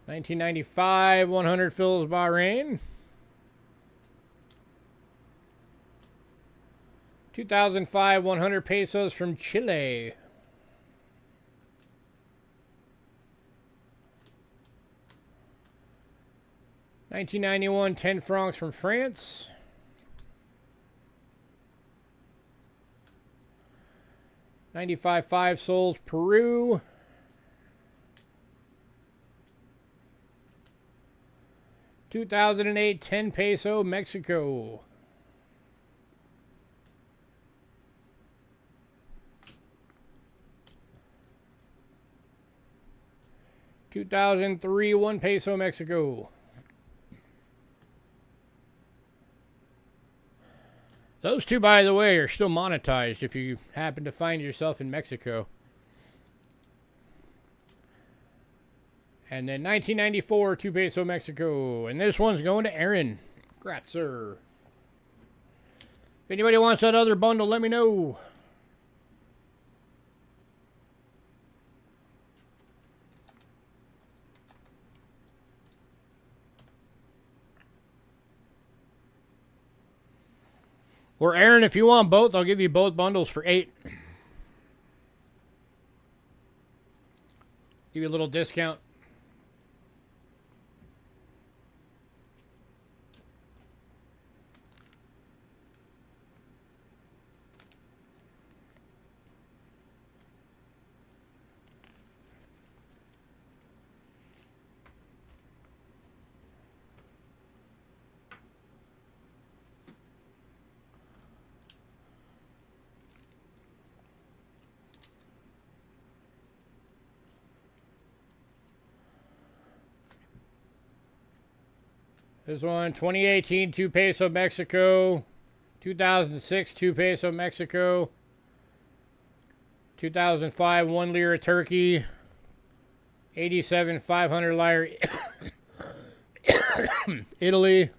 1995 100 fills Bahrain. 2005 100 pesos from Chile. 1991 10 francs from France. 95 5 sols Peru. 2008 10 peso Mexico. $2003 1 peso Mexico. Those two, by the way, are still monetized if you happen to find yourself in Mexico. And then 1994 2 peso Mexico. And this one's going to Aaron. Congrats, sir. If anybody wants that other bundle, let me know. Or Aaron, if you want both, I'll give you both bundles for $8. Give you a little discount. This one, 2018, 2 peso Mexico. 2006, 2 peso Mexico. 2005, 1 lira Turkey. 87, 500 lira Italy.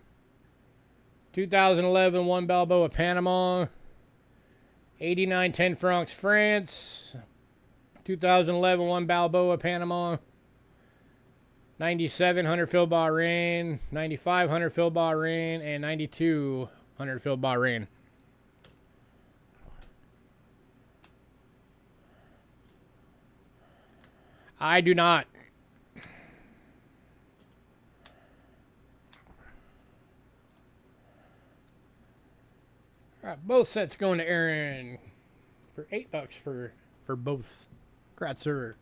2011, 1 Balboa Panama. 89, 10 francs France. 2011, 1 Balboa Panama. 97, 100 fil Bahrain. 95, 100 fil Bahrain. And 92, 100 fil Bahrain. I do not. All right, both sets going to Aaron for $8 for both. Congrats, sir.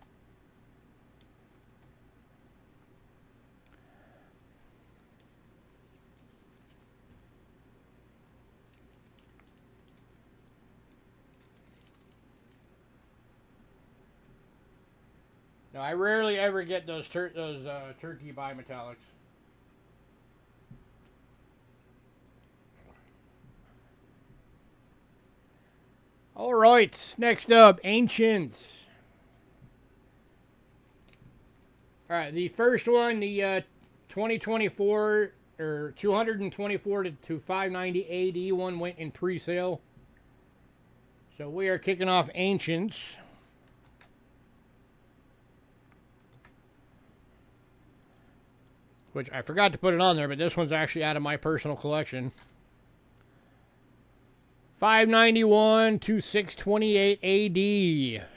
No, I rarely ever get those turkey bimetallics. All right, next up, Ancients. All right, the first one, the 2024 or 224 to 590 AD one went in pre-sale. So we are kicking off Ancients. Which I forgot to put it on there, but this one's actually out of my personal collection. 591 to 628 AD.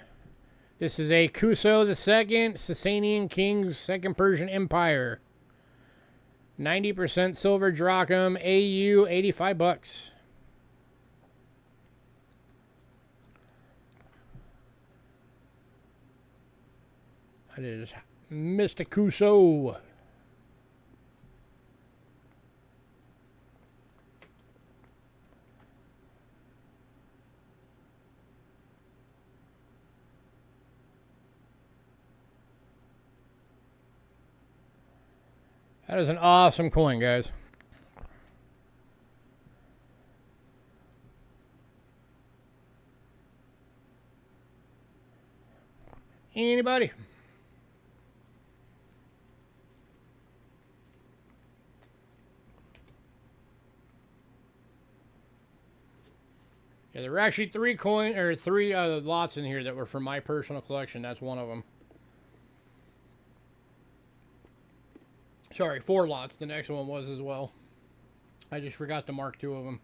This is a Kuso II, Sasanian Kings, Second Persian Empire. 90% silver drachma, AU, $85. That is Mr. Kuso. That is an awesome coin, guys. Anybody? Yeah, there were actually three lots in here that were from my personal collection. That's one of them. Sorry, 4 lots. The next one was as well. I just forgot to mark 2 of them.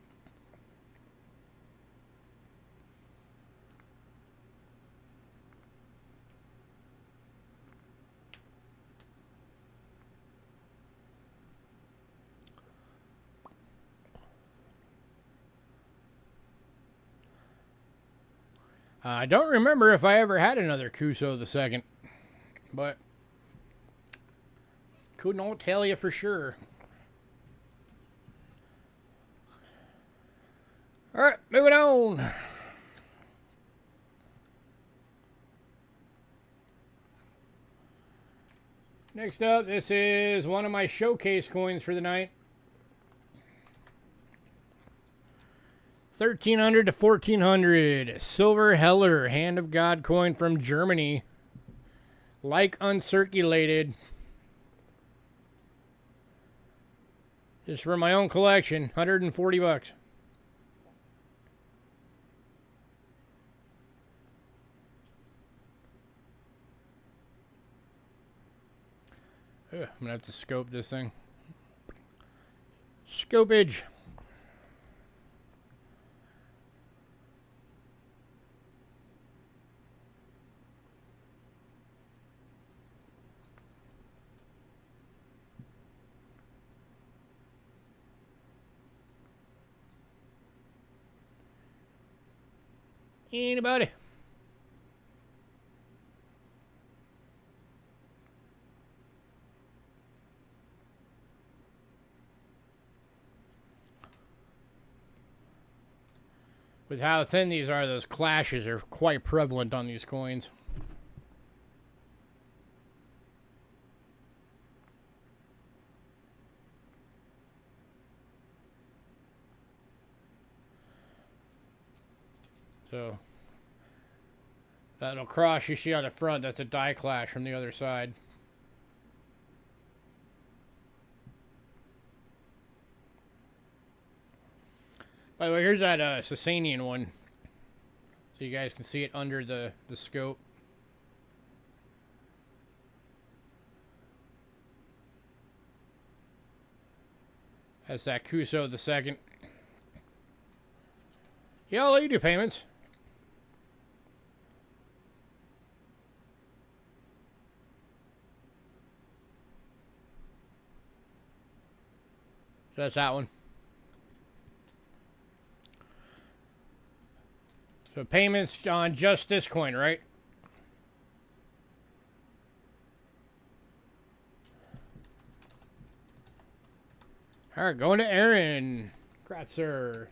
I don't remember if I ever had another Kuso II, but could not tell you for sure. All right, moving on. Next up, this is one of my showcase coins for the night. 1300 to 1400. Silver Heller, Hand of God coin from Germany. Like uncirculated. Just for my own collection, $140. I'm gonna have to scope this thing. Scopage. Anybody? With how thin these are, those clashes are quite prevalent on these coins. So that little cross you see on the front, that's a die clash from the other side. By the way, here's that Sasanian one. So you guys can see it under the scope. That's that Kuso the second. Yeah, I'll let you do payments. So that's that one. So payments on just this coin, right? All right, going to Aaron. Kratzer.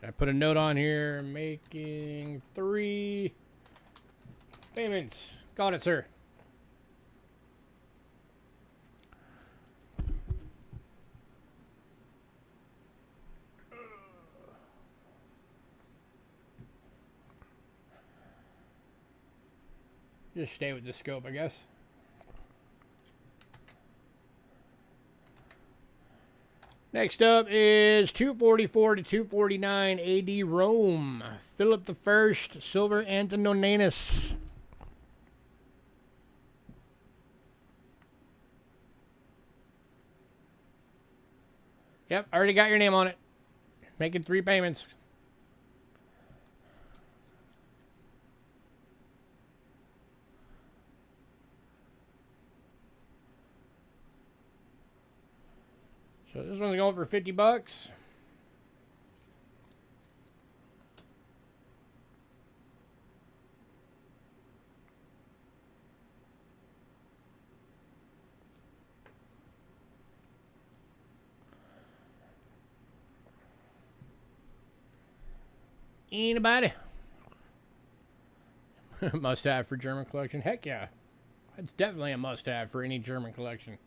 I put a note on here, making 3 payments. Got it, sir. Just stay with the scope, I guess. Next up is 244 to 249 AD Rome. Philip I, Silver Antoninus. Yep, already got your name on it. Making 3 payments. So this one's going for $50. Anybody? Must have for German collection. Heck yeah. That's definitely a must have for any German collection.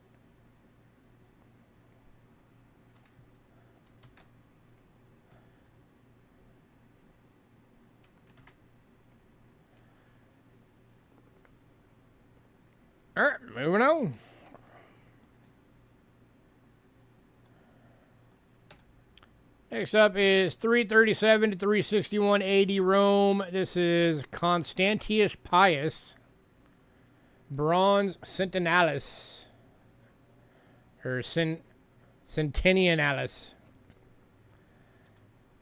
All right, moving on. Next up is 337 to 361 AD Rome. This is Constantius Pius, Bronze Centenalis, or Centennialis.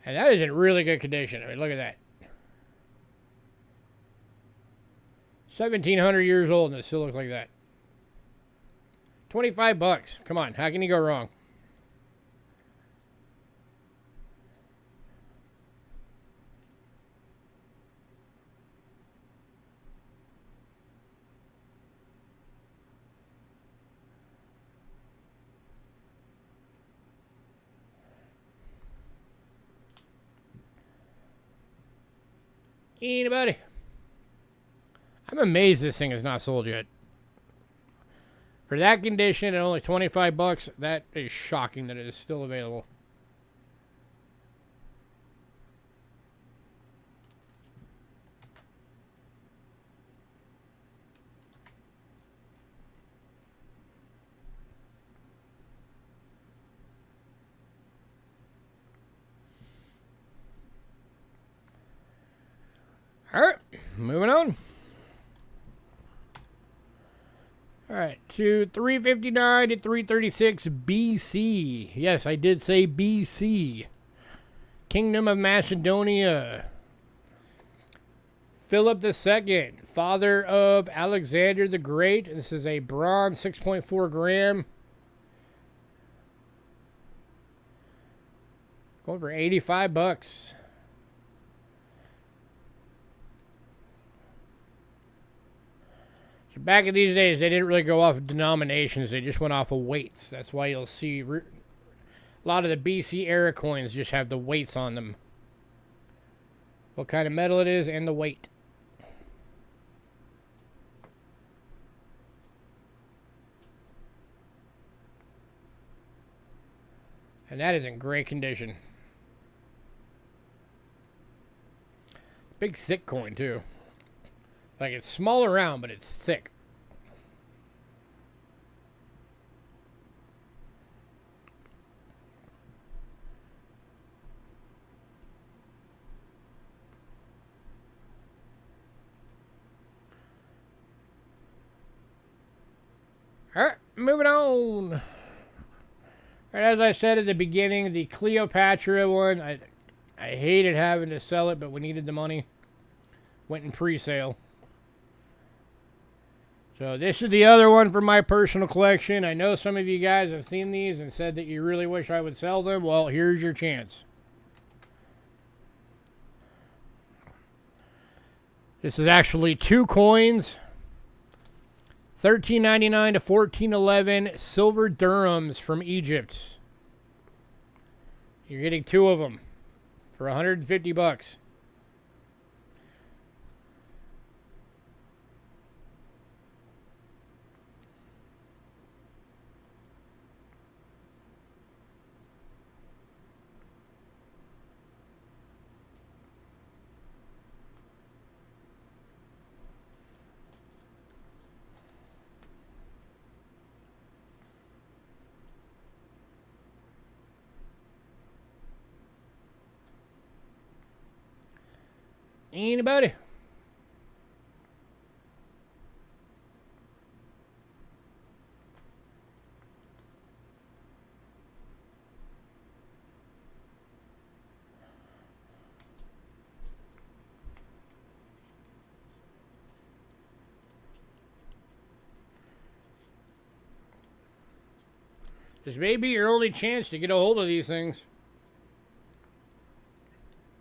And that is in really good condition. I mean, look at that. 1,700 years old and it still looks like that. $25. Come on, how can you go wrong? Anybody? I'm amazed this thing is not sold yet. For that condition and only $25, that is shocking that it is still available. All right, moving on. All right, to 359 to 336 BC. Yes, I did say BC. Kingdom of Macedonia. Philip II, father of Alexander the Great. This is a bronze 6.4 gram. Going for $85. So back in these days, they didn't really go off of denominations. They just went off of weights. That's why you'll see a lot of the BC era coins just have the weights on them. What kind of metal it is and the weight. And that is in great condition. Big thick coin too. Like it's small around, but it's thick. Alright, moving on. Right, as I said at the beginning, the Cleopatra one, I hated having to sell it, but we needed the money. Went in pre-sale. So this is the other one from my personal collection. I know some of you guys have seen these and said that you really wish I would sell them. Well, here's your chance. This is actually 2 coins. $13.99 to $14.11 silver dirhams from Egypt. You're getting 2 of them for 150 bucks. Anybody? This may be your only chance to get a hold of these things.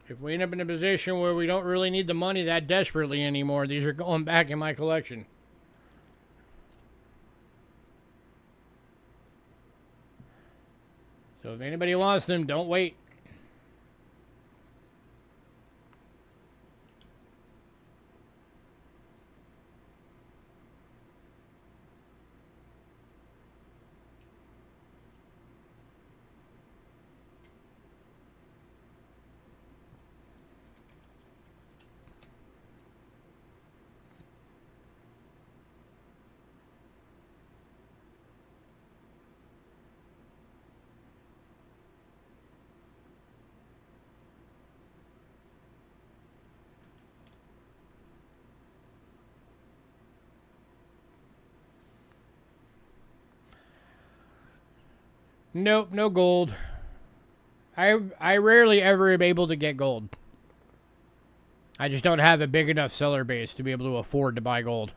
If we end up in a position where we don't really need the money that desperately anymore, these are going back in my collection. So if anybody wants them, don't wait. Nope, no gold. I rarely ever am able to get gold. I just don't have a big enough seller base to be able to afford to buy gold.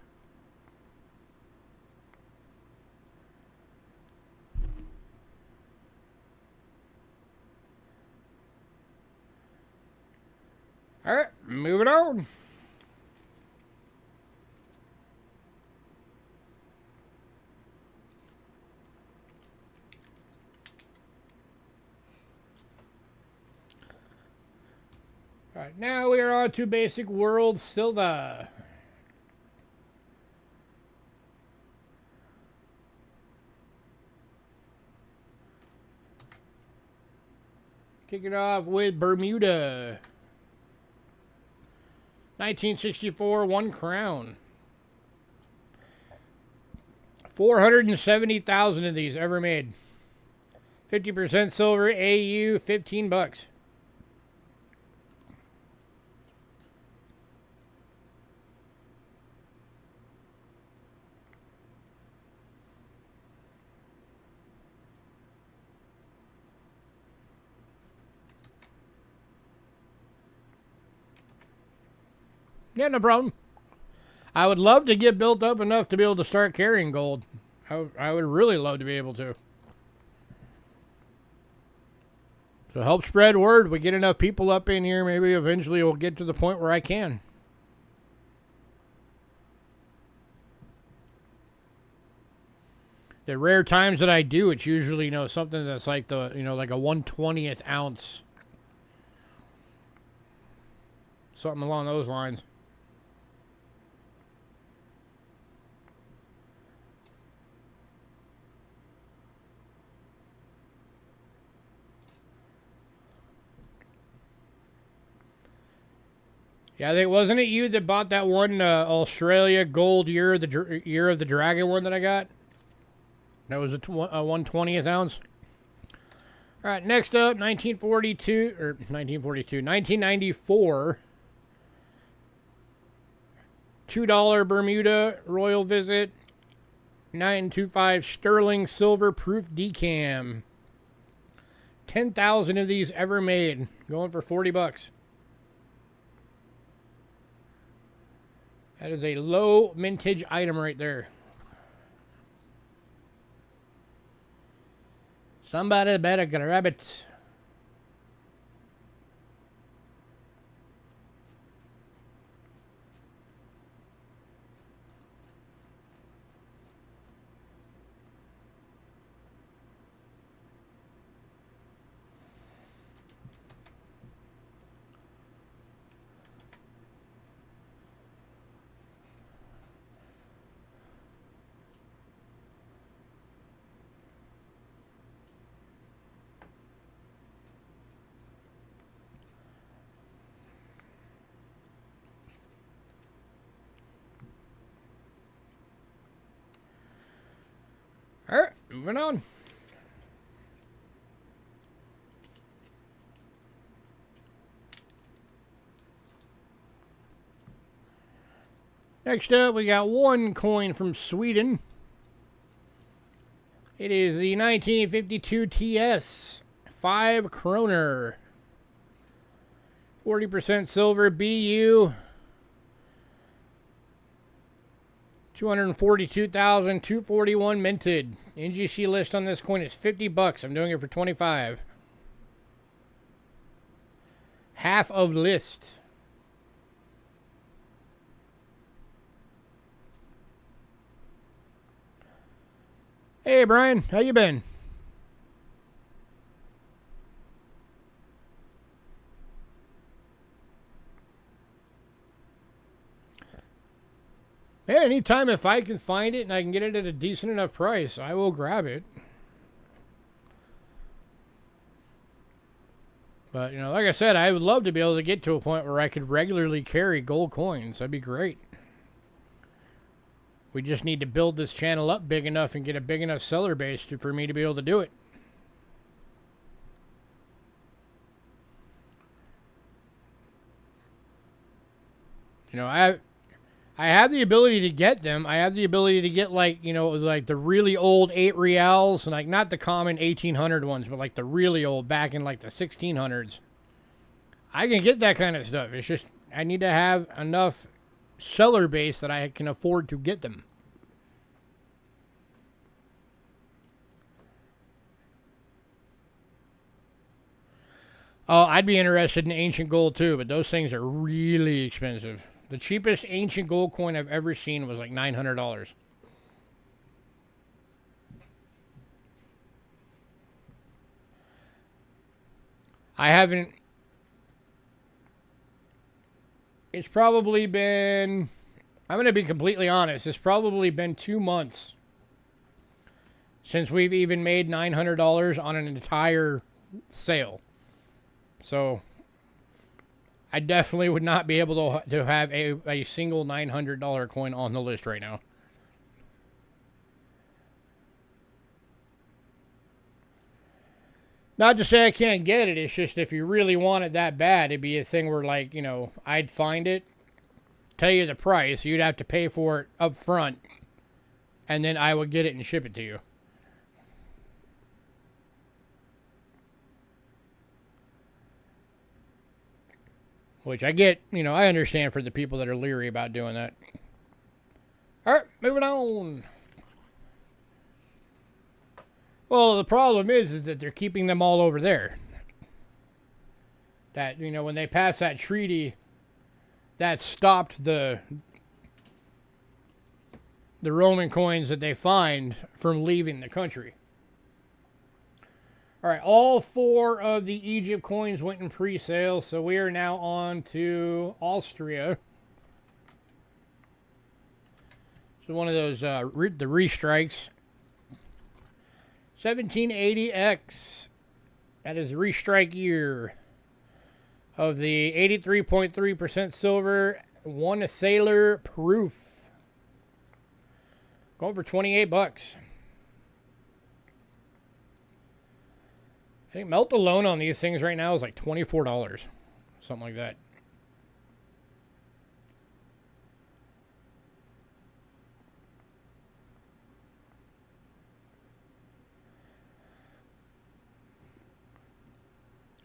Alright, moving on. Alright, now we are on to basic world silver. Kicking off with Bermuda. 1964, 1 crown. 470,000 of these ever made. 50% silver, AU, 15 bucks. Yeah, no problem. I would love to get built up enough to be able to start carrying gold. I would really love to be able to. So help spread word. We get enough people up in here, maybe eventually we'll get to the point where I can. The rare times that I do, it's usually, something that's like like a 1/20th ounce. Something along those lines. Yeah, I think wasn't it you that bought that one Australia Gold Year of the Dragon one that I got? That was a 1/20th ounce. All right, next up, 1994, $2 Bermuda Royal Visit, 925 sterling silver proof decam. 10,000 of these ever made, going for $40. That is a low mintage item right there. Somebody better grab it. All right, moving on. Next up, we got one coin from Sweden. It is the 1952 TS 5 kroner. 40% silver BU. 242,241 minted. NGC list on this coin is $50. I'm doing it for 25. Half of list. Hey Brian, how you been? Hey, anytime if I can find it and I can get it at a decent enough price, I will grab it. But, you know, like I said, I would love to be able to get to a point where I could regularly carry gold coins. That'd be great. We just need to build this channel up big enough and get a big enough seller base for me to be able to do it. You know, I have the ability to get them. I have the ability to get, like, you know, like the really old 8 reals and, like, not the common 1800 ones, but like the really old back in like the 1600s. I can get that kind of stuff. It's just I need to have enough seller base that I can afford to get them. Oh, I'd be interested in ancient gold too, but those things are really expensive. The cheapest ancient gold coin I've ever seen was like $900. I haven't. It's probably been. I'm going to be completely honest. It's probably been 2 months since we've even made $900 on an entire sale. So I definitely would not be able to have a single $900 coin on the list right now. Not to say I can't get it. It's just if you really want it that bad, it'd be a thing where, like, you know, I'd find it, tell you the price, you'd have to pay for it up front, and then I would get it and ship it to you. Which I get, you know, I understand for the people that are leery about doing that. All right, moving on. Well, the problem is that they're keeping them all over there. That, you know, when they passed that treaty, that stopped the Roman coins that they find from leaving the country. All right, all 4 of the Egypt coins went in pre-sale, so we are now on to Austria. So one of those, the restrikes. 1780X. That is restrike year. of the 83.3% silver, one sailor proof. Going for 28 bucks. I think melt alone on these things right now is like $24. Something like that.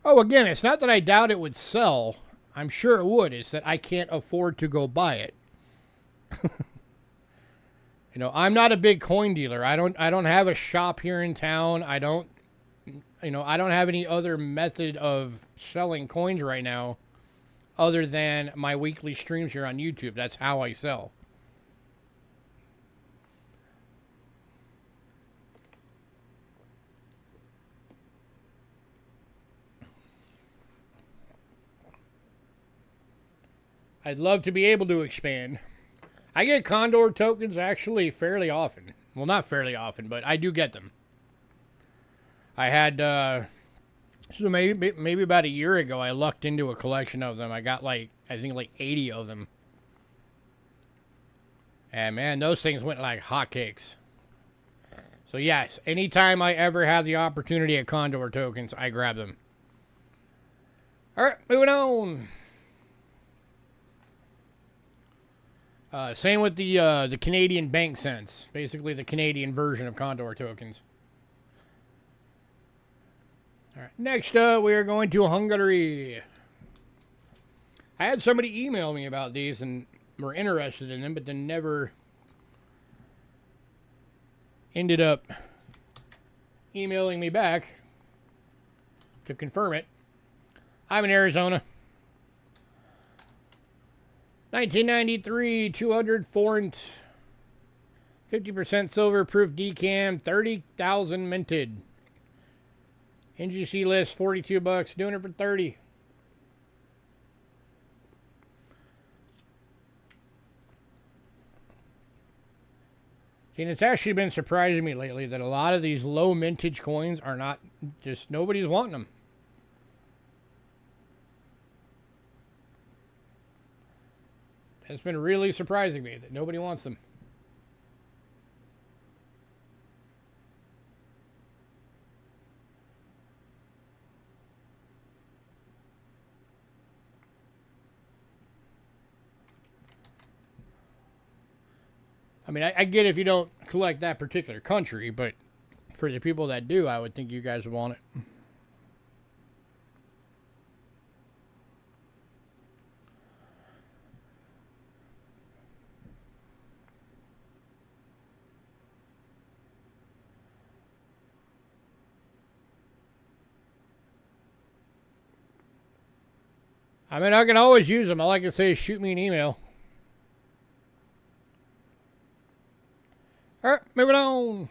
Oh, again, it's not that I doubt it would sell. I'm sure it would. It's that I can't afford to go buy it. You know, I'm not a big coin dealer. I don't have a shop here in town. I don't have any other method of selling coins right now other than my weekly streams here on YouTube. That's how I sell. I'd love to be able to expand. I get Condor tokens actually fairly often. Well, not fairly often, but I do get them. I had, so maybe about a year ago, I lucked into a collection of them. I got I think 80 of them. And man, those things went like hotcakes. So yes, anytime I ever have the opportunity at Condor tokens, I grab them. All right, moving on. Same with the Canadian bank cents. Basically the Canadian version of Condor tokens. All right, next up, we are going to Hungary. I had somebody email me about these and were interested in them, but then never ended up emailing me back to confirm it. I'm in Arizona. 1993, 200 forint, 50% silver proof decam, 30,000 minted. NGC list, 42 bucks, doing it for 30. See, and it's actually been surprising me lately that a lot of these low mintage coins are not, just nobody's wanting them. It's been really surprising me that nobody wants them. I mean, I get if you don't collect that particular country, but for the people that do, I would think you guys would want it. I mean, I can always use them. All I can say is shoot me an email. All right, moving on.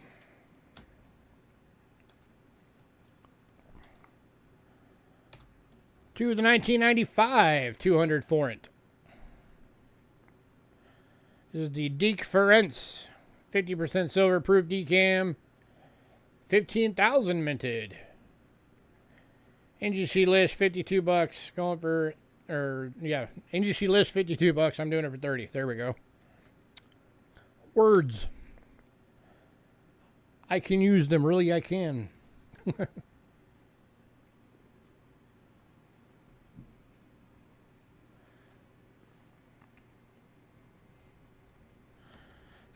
To the 1995 200 forint. This is the Deke Ferenc, 50% silver proof decam, 15,000 minted. NGC list 52 bucks, going for, NGC list 52 bucks. I'm doing it for 30. There we go. Words. I can use them, really, I can. Tell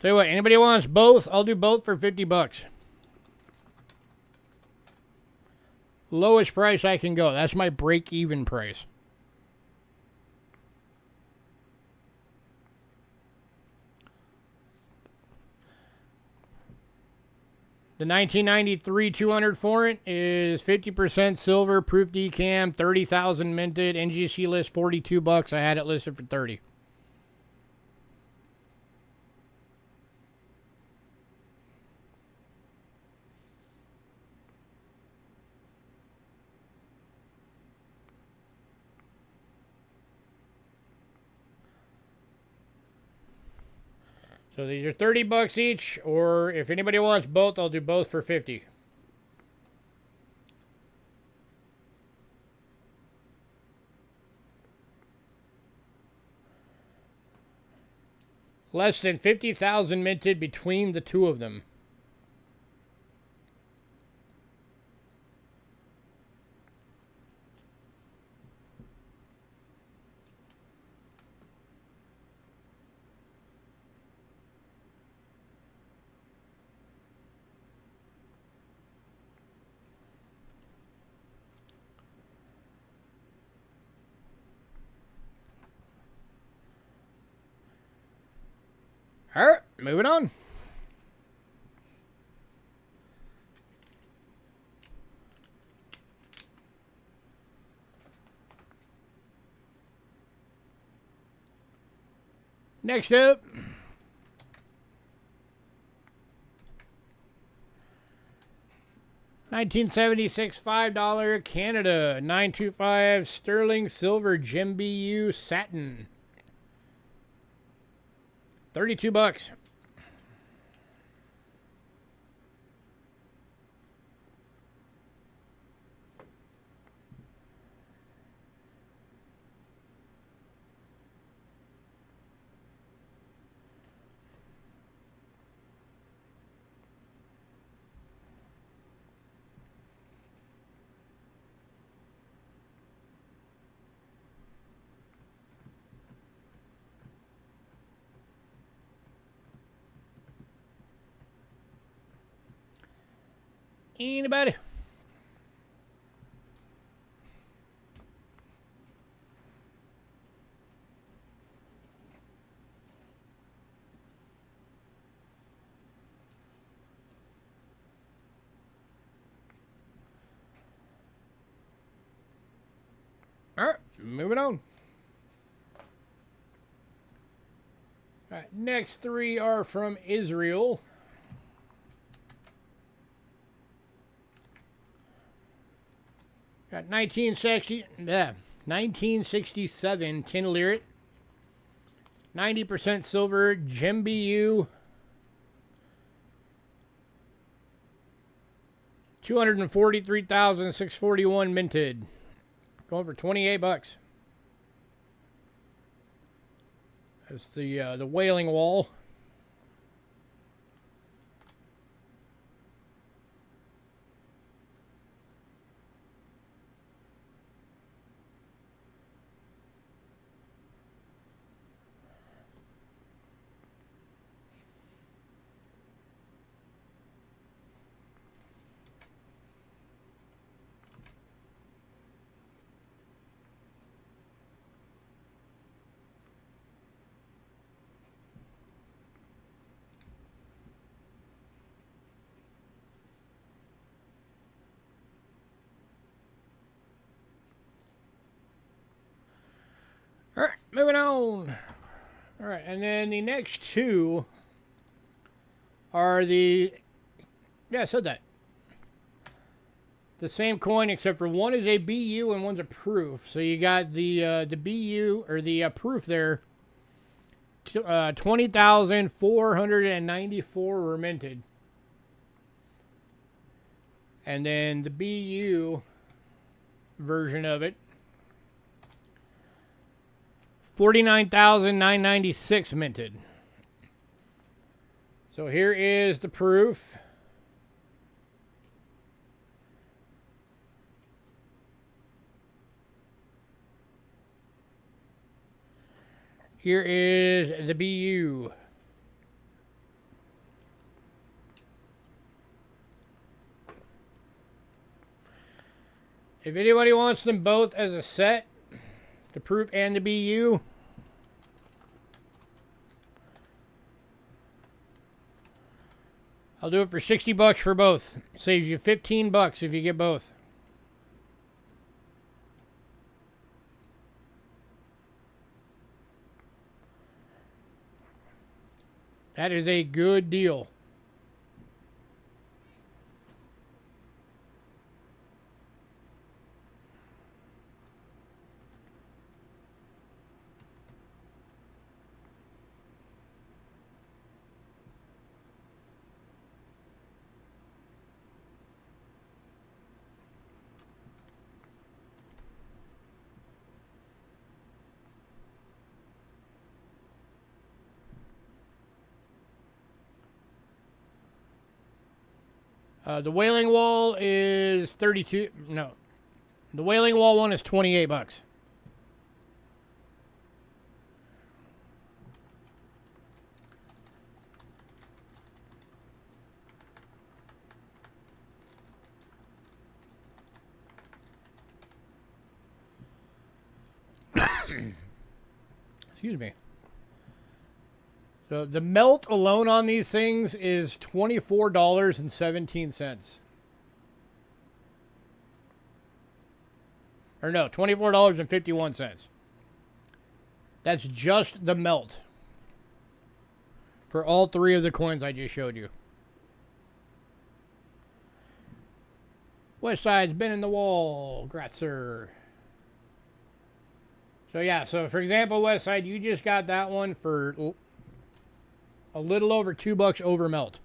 you what, anybody wants both, I'll do both for 50 bucks. Lowest price I can go. That's my break-even price. The 1993 200 forint is 50% silver, proof decam, 30,000 minted, NGC list 42 bucks. I had it listed for 30. So these are 30 bucks each, or if anybody wants both, I'll do both for 50. Less than 50,000 minted between the two of them. All right, moving on. Next up, $1976 $5 Canada 925 sterling silver gem BU satin. $32. Anybody? All right, moving on. All right, next three are from Israel. Got 1967 tin lyret, 90% silver gem BU, 243,641 minted, going for $28. That's the Wailing Wall. All right, moving on. All right, and then the next two are the... Yeah, I said that. The same coin, except for one is a BU and one's a proof. So you got the BU, or the proof there. 20,494 were minted. And then the BU version of it, 49,996 minted. So here is the proof. Here is the BU. If anybody wants them both as a set, the proof and the BU, I'll do it for $60 for both. Saves you $15 if you get both. That is a good deal. The Wailing Wall is 32. No. The Wailing Wall one is 28 bucks. Excuse me. So the melt alone on these things is $24.17. Or no, $24.51. That's just the melt for all three of the coins I just showed you. West Side's been in the wall. Gratzer. So yeah, so for example, West Side, you just got that one for a little over $2 over melt.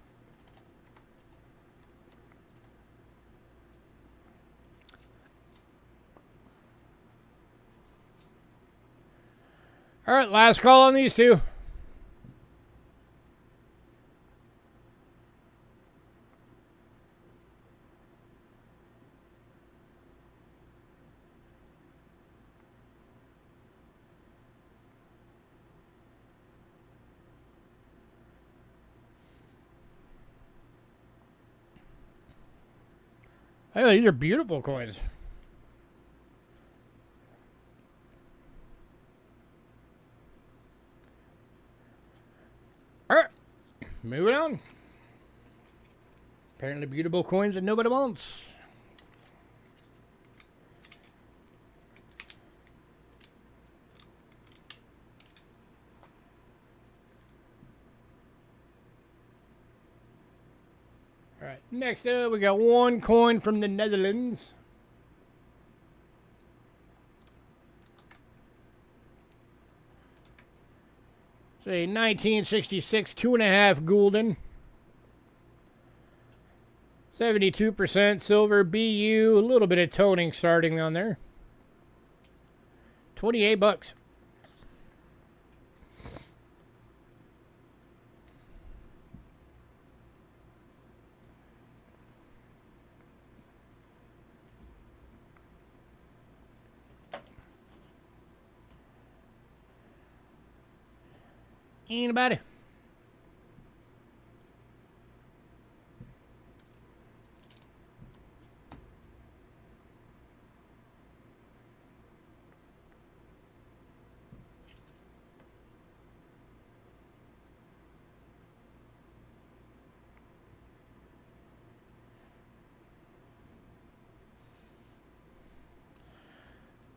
All right, last call on these two. Hey, these are beautiful coins. All right, moving on. Apparently beautiful coins that nobody wants. All right, next up, we got one coin from the Netherlands. It's a 1966 2.5 gulden. 72% silver BU, a little bit of toning starting on there. 28 bucks. Anybody?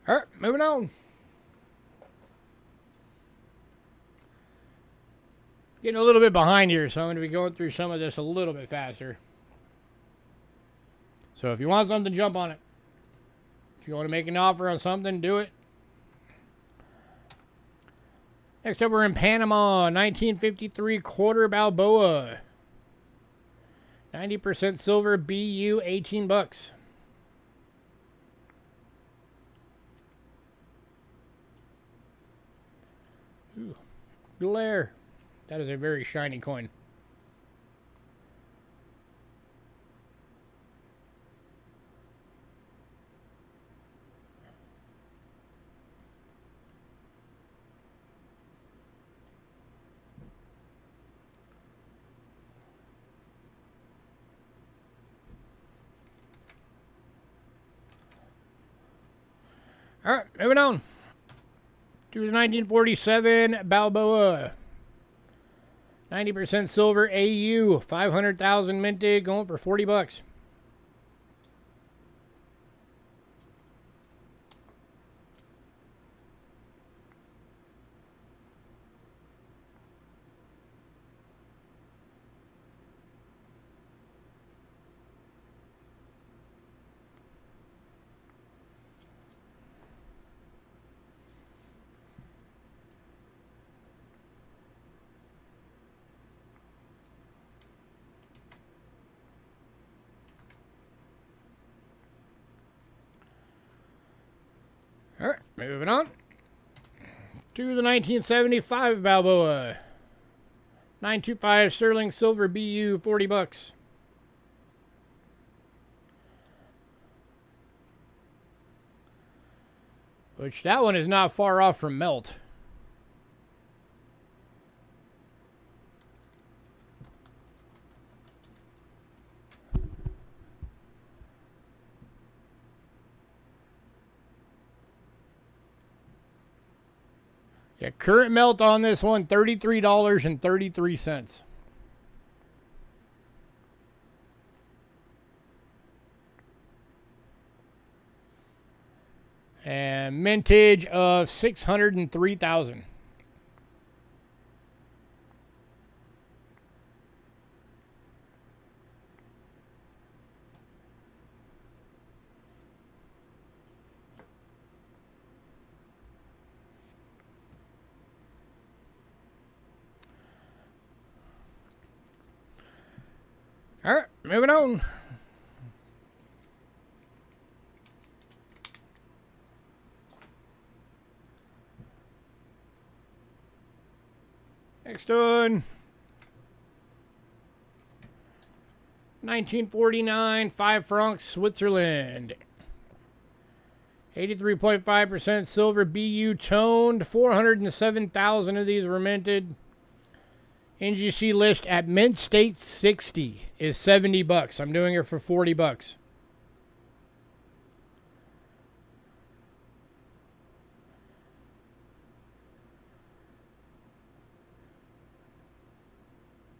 All right, moving on. Getting a little bit behind here, so I'm going to be going through some of this a little bit faster. So if you want something, jump on it. If you want to make an offer on something, do it. Next up, we're in Panama, 1953 quarter Balboa. 90% silver BU, 18 bucks. Ooh, glare. That is a very shiny coin. All right, moving on to the 1947 Balboa. 90% silver AU, 500,000 minted, going for 40 bucks. All right, moving on to the 1975 Balboa. 925 sterling silver BU, 40 bucks. Which that one is not far off from melt. Yeah, current melt on this one, $33.33. And mintage of 603,000. All right, moving on. Next one. 1949, 5 francs, Switzerland. 83.5% silver BU toned. 407,000 of these were minted. NGC list at mint state 60 is $70. I'm doing it for $40.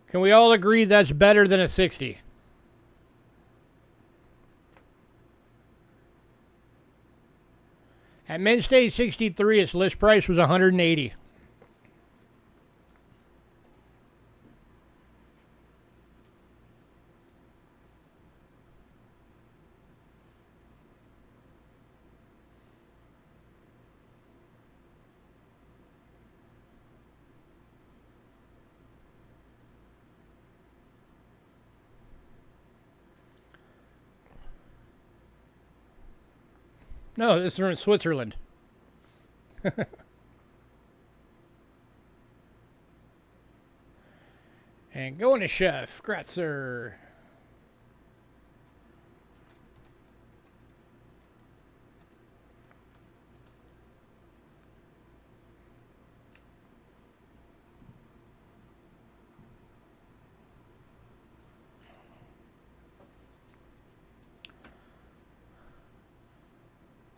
Can we all agree that's better than a 60? At mint state 63, its list price was 180. No, this is from Switzerland. And going to Chef. Gratzer.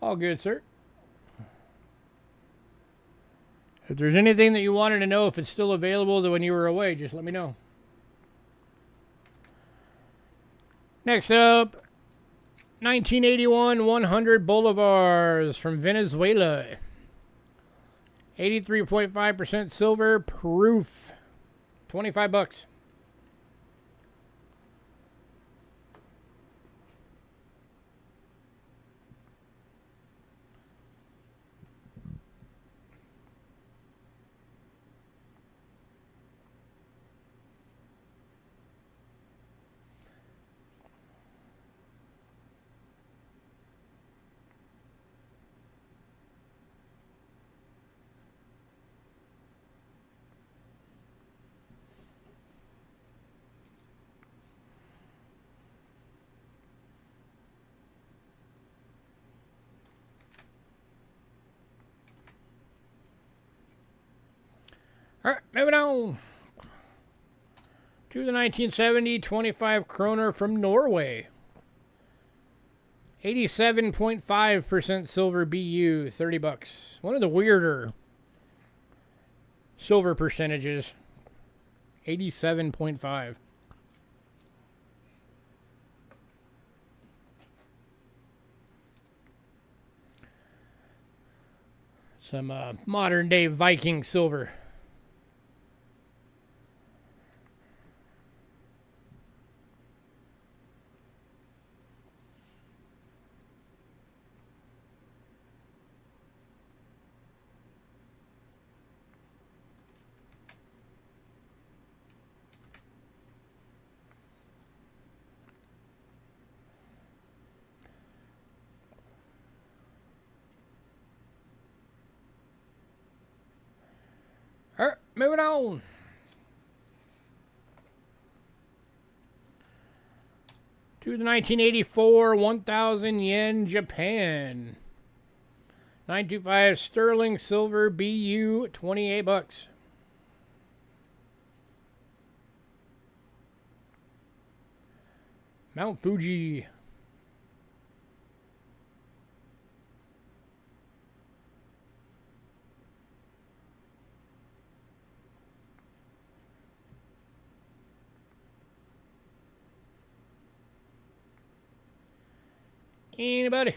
All good, sir. If there's anything that you wanted to know if it's still available when you were away, just let me know. Next up, 1981 100 Bolivars from Venezuela. 83.5% silver proof. $25. All right, moving on to the 1970 25 kroner from Norway. 87.5% silver BU, $30. One of the weirder silver percentages. 87.5. Some modern day Viking silver. All right, moving on. To the 1984 1,000 yen Japan. 925 sterling silver BU, 28 bucks. Mount Fuji. Anybody?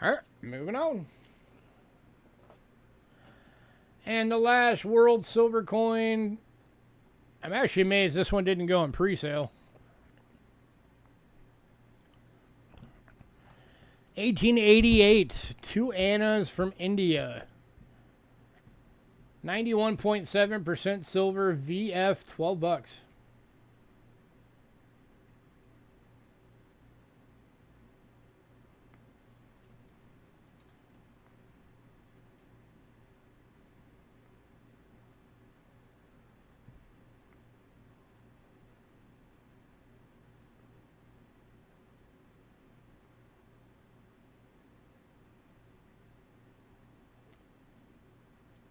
All right, moving on. And the last world silver coin. I'm actually amazed this one didn't go on pre-sale. 1888, 2 Annas from India. 91.7% silver VF, 12 bucks.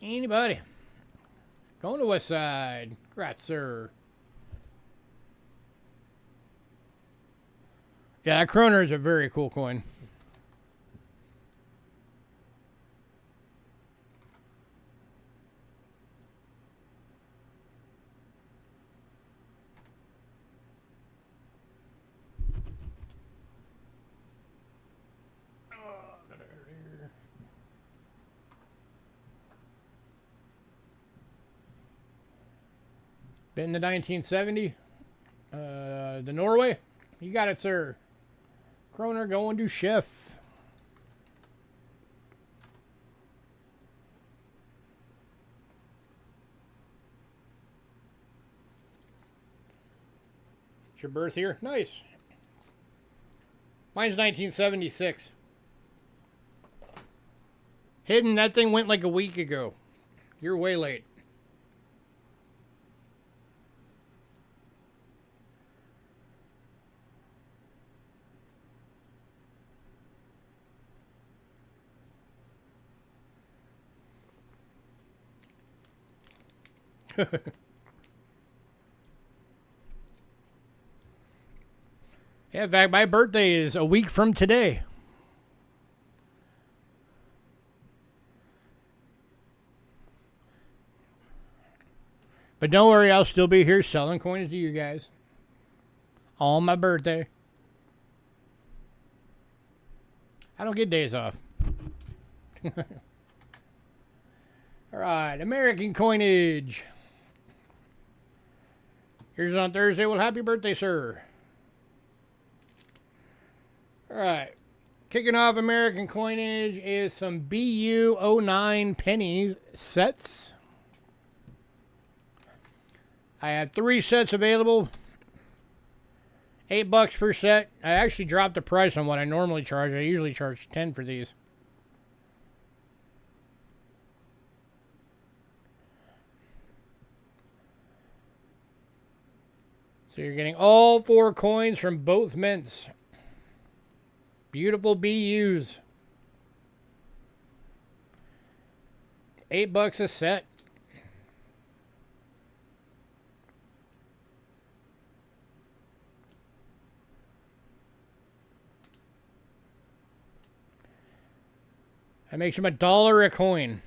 Anybody? Going to West Side. Congrats, sir. Yeah, that Kroner is a very cool coin. Been the 1970. The Norway. You got it, sir. Kroner going to Chef. It's your birth year? Nice. Mine's 1976. Hidden, that thing went like a week ago. You're way late. Yeah, in fact, my birthday is a week from today. But don't worry, I'll still be here selling coins to you guys. On my birthday. I don't get days off. Alright, American coinage. Here's on Thursday. Well, happy birthday, sir. Alright. Kicking off American coinage is some BU09 pennies sets. I have 3 sets available. $8 per set. I actually dropped the price on what I normally charge. I usually charge 10 for these. So you're getting all 4 coins from both mints. Beautiful BUs. $8 a set. That makes them $1 a coin.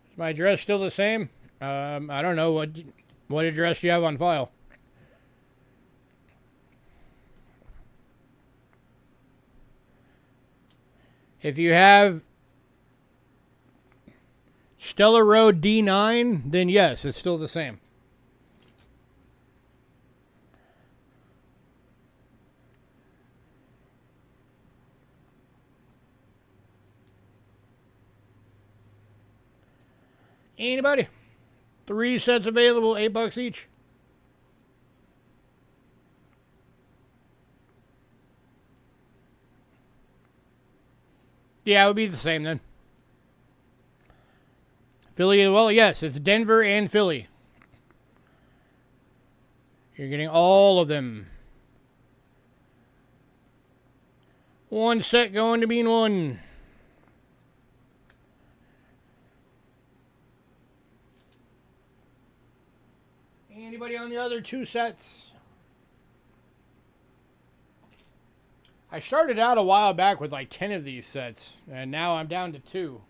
Is my address still the same? I don't know what address do you have on file. If you have Stella Road D9, then yes, it's still the same. Anybody? 3 sets available, $8 each. Yeah, it would be the same then. Philly, well, yes, it's Denver and Philly. You're getting all of them. 1 set going to being 1. Anybody on the other 2 sets? I started out a while back with like 10 of these sets, and now I'm down to 2.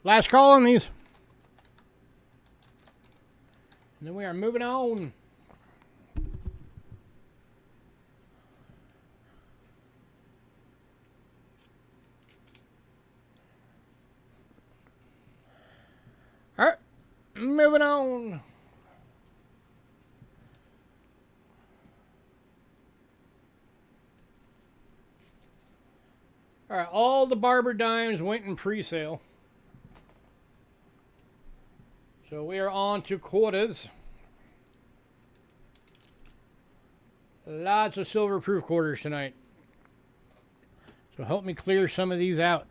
Last call on these. And then we are moving on. All right, moving on. All right, all the barber dimes went in pre-sale. So we are on to quarters. Lots of silver proof quarters tonight. So help me clear some of these out.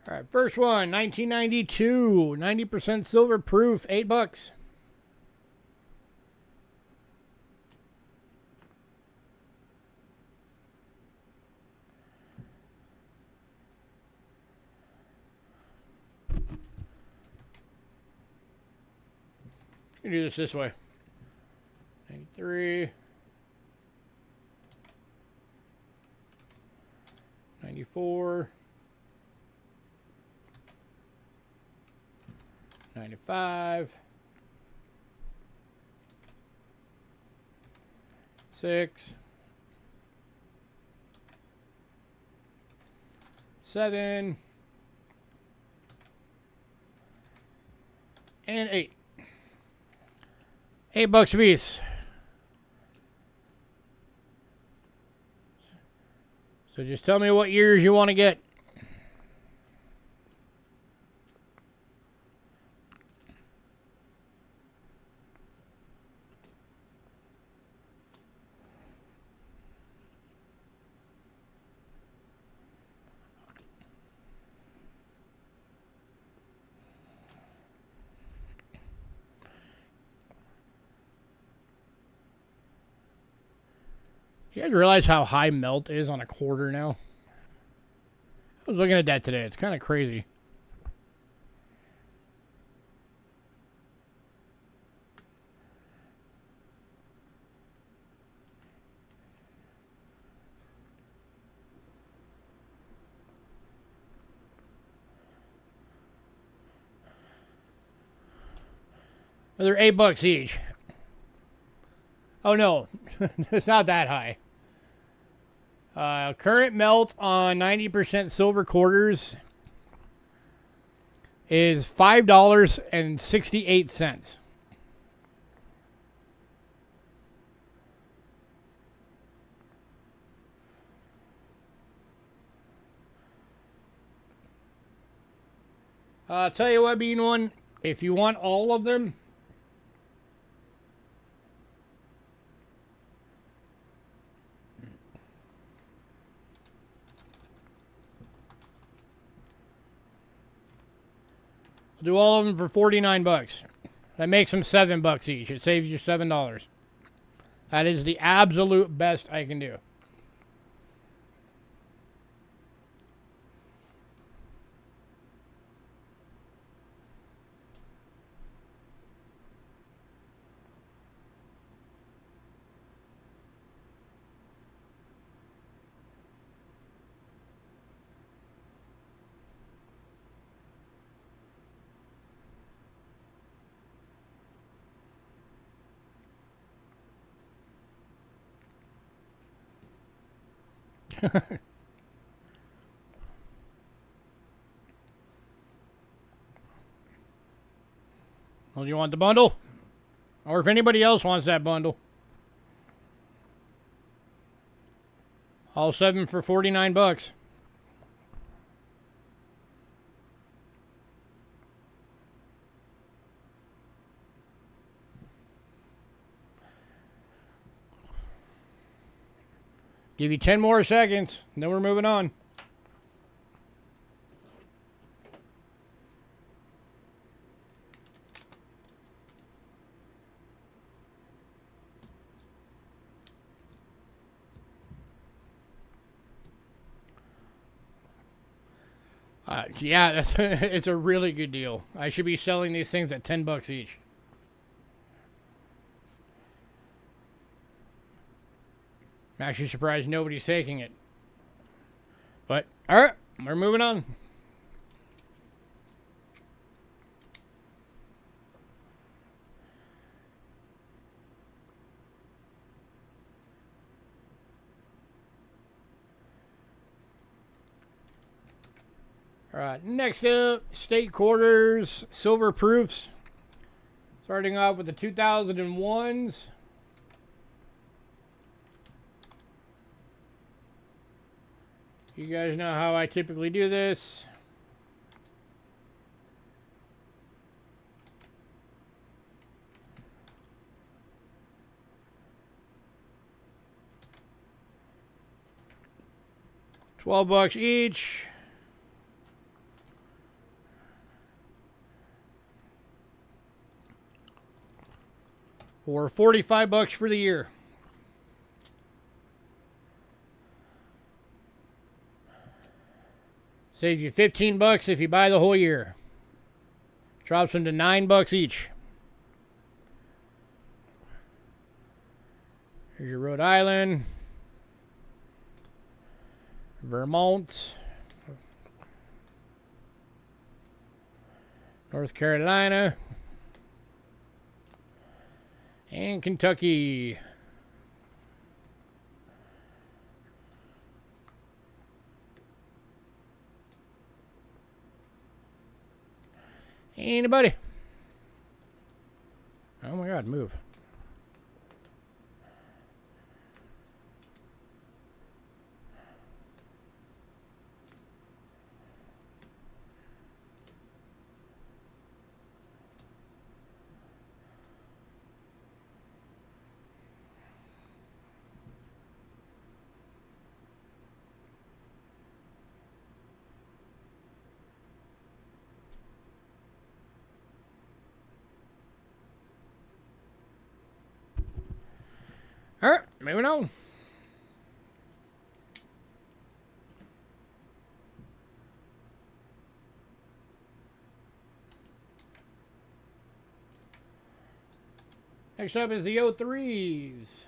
All right, first one, 1992, 90% silver proof, $8. We can do this way. 93. 94. 95. 6. 7. And 8. $8 a piece. So just tell me what years you want to get. You guys realize how high melt is on a quarter now? I was looking at that today. It's kind of crazy. They're $8 each. Oh no, it's not that high. Current melt on 90% silver quarters is $5.68. I'll tell you what, being one, if you want all of them, I'll do all of them for $49. That makes them $7 each. It saves you $7. That is the absolute best I can do. Well, you want the bundle? Or if anybody else wants that bundle. All 7 for $49. Give you 10 more seconds, and then we're moving on. Yeah, that's it's a really good deal. I should be selling these things at $10 each. I'm actually surprised nobody's taking it. But, alright, we're moving on. Alright, next up, state quarters, silver proofs. Starting off with the 2001s. You guys know how I typically do this. $12 each. Or $45 for the year. Saves you $15 if you buy the whole year. Drops them to $9 each. Here's your Rhode Island, Vermont, North Carolina, and Kentucky. Anybody? Oh my God, move. All right, moving on. Next up is the 03s.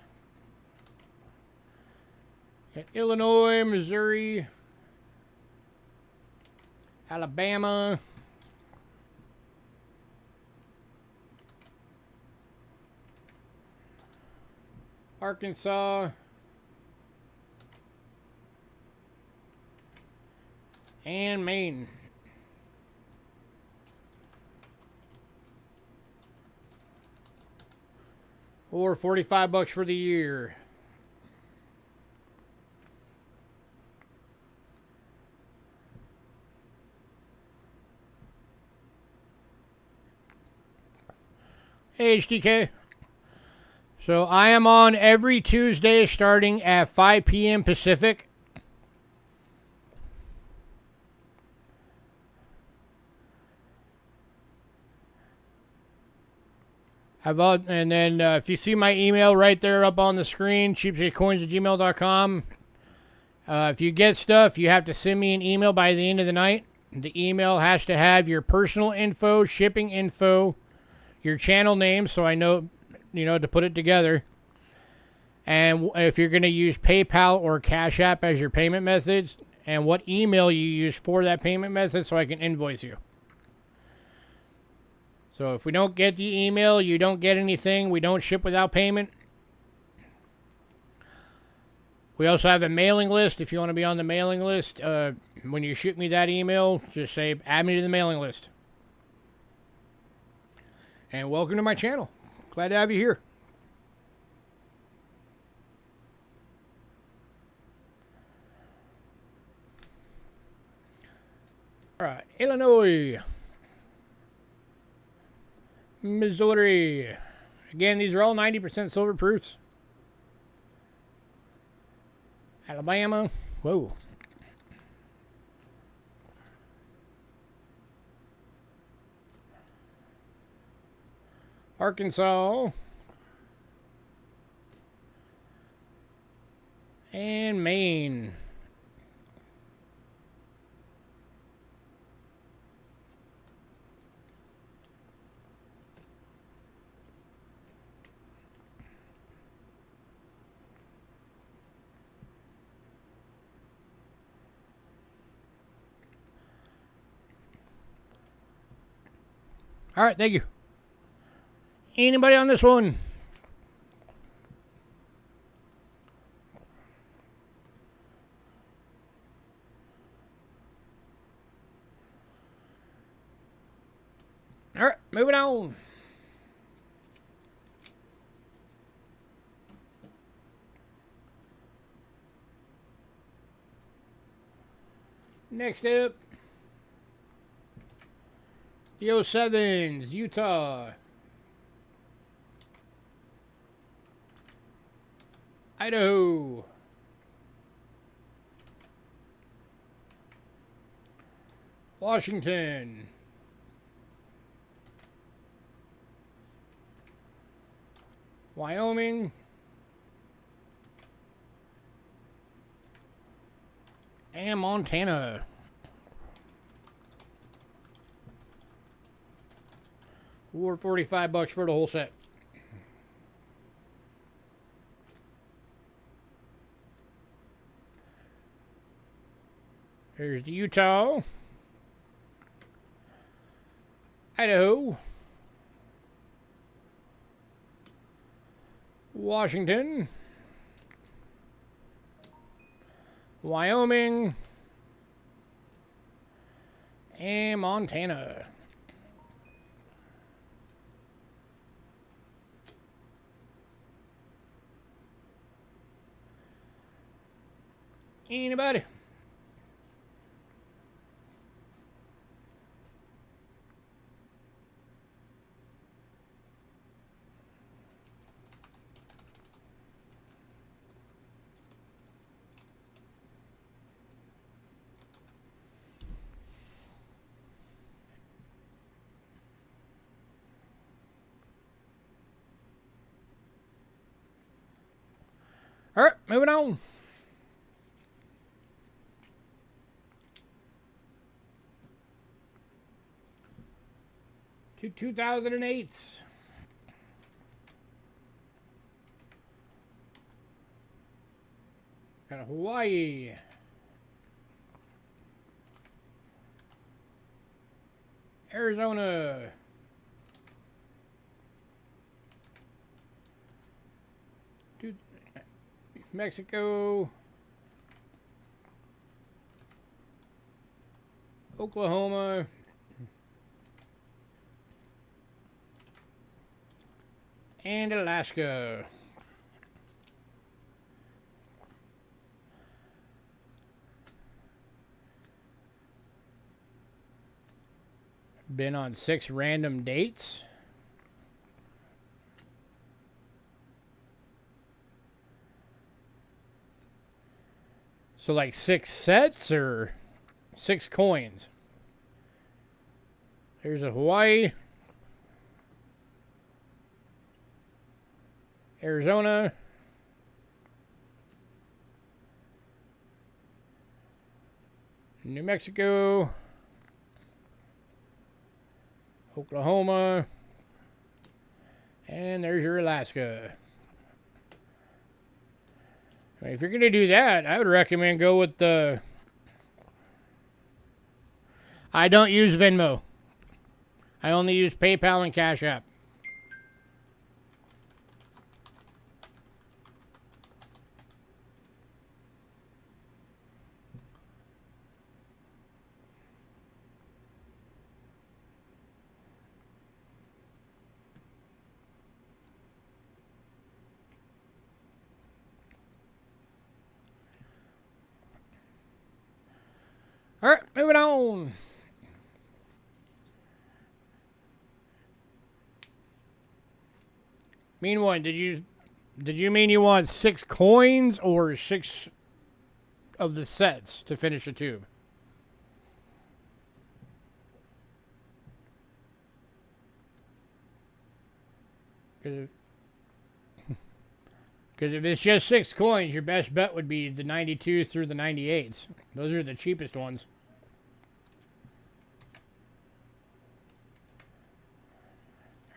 Got Illinois, Missouri, Alabama, Arkansas, and Maine. Or $45 for the year. Hey, HDK. So I am on every Tuesday starting at 5 p.m. Pacific. And then if you see my email right there up on the screen, cheapskatecoins@gmail.com. If you get stuff, you have to send me an email by the end of the night. The email has to have your personal info, shipping info, your channel name, so I know, to put it together. And if you're going to use PayPal or Cash App as your payment methods, and what email you use for that payment method so I can invoice you. So if we don't get the email, you don't get anything. We don't ship without payment. We also have a mailing list. If you want to be on the mailing list, when you shoot me that email, just say, add me to the mailing list. And welcome to my channel. Glad to have you here. All right, Illinois, Missouri. Again, these are all 90% silver proofs. Alabama. Whoa. Arkansas. And Maine. All right, thank you. Anybody on this one? All right, moving on. Next up, the 07s, Utah, Idaho, Washington, Wyoming, and Montana. Or $45 for the whole set. Here's the Utah, Idaho, Washington, Wyoming, and Montana. Anybody? All right, moving on. To 2008. Got a Hawaii. Arizona. Mexico. Oklahoma. And Alaska. Been on 6 random dates. So like 6 sets or 6 coins. Here's a Hawaii. Arizona. New Mexico. Oklahoma. And there's your Alaska. I mean, if you're going to do that, I would recommend go with the... I don't use Venmo. I only use PayPal and Cash App. moving on. Mean one, did you mean you want 6 coins or 6 of the sets to finish a tube? Because if it's just 6 coins, your best bet would be the 92 through the 98s. Those are the cheapest ones.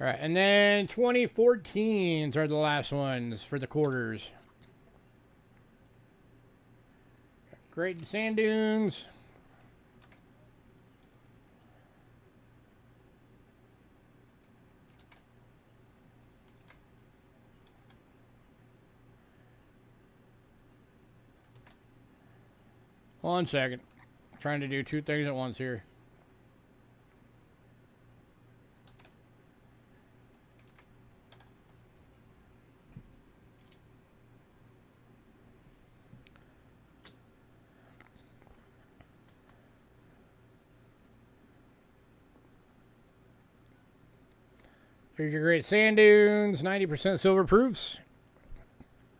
All right, and then 2014s are the last ones for the quarters. Great Sand Dunes. One second. I'm trying to do 2 things at once here. Here's your Great Sand Dunes, 90% silver proofs.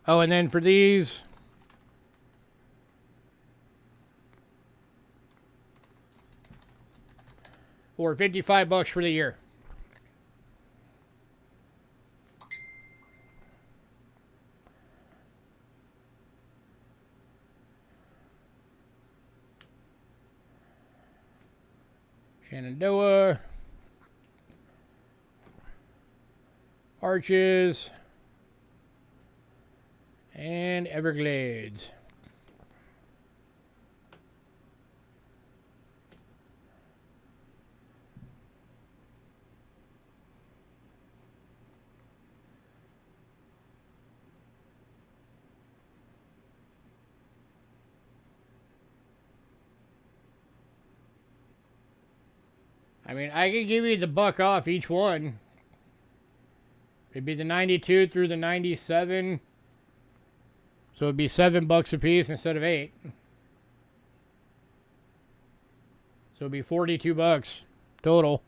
Oh, and then for these, or $55 for the year. Shenandoah. Arches. And Everglades. I mean, I could give you the buck off each one. It'd be the 92 through the 97. So it'd be $7 a piece instead of 8. So it'd be $42 total.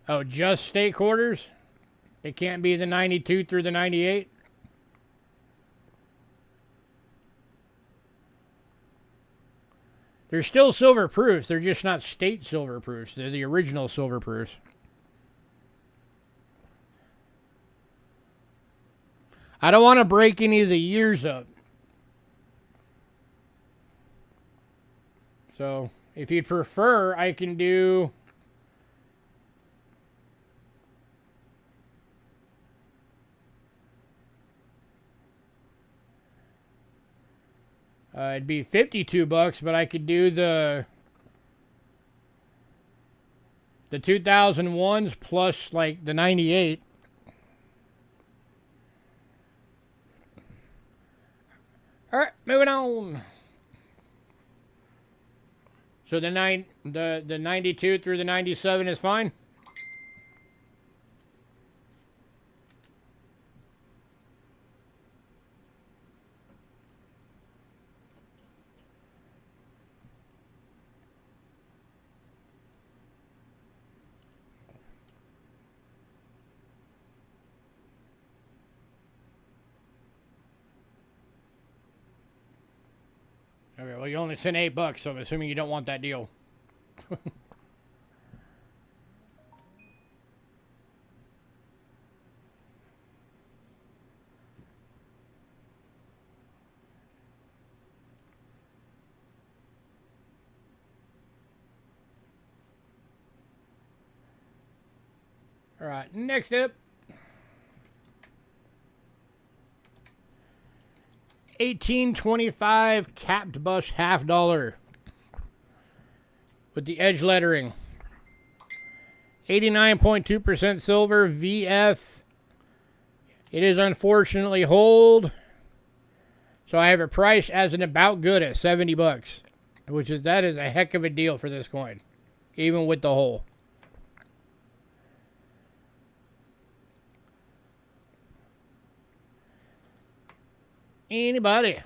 Oh, just state quarters? It can't be the 92 through the 98? They're still silver proofs. They're just not state silver proofs. They're the original silver proofs. I don't want to break any of the years up. So, if you'd prefer, I can do... it'd be $52, but I could do the 2001s plus like the 98. All right, moving on. So the 92 through the 97 is fine. Okay, well, you only sent $8, so I'm assuming you don't want that deal. All right, next up. 1825 capped bus $half with the edge lettering. 89.2% silver VF. It is unfortunately hold. So I have a price as an about good at $70, that is a heck of a deal for this coin, even with the hole. Anybody?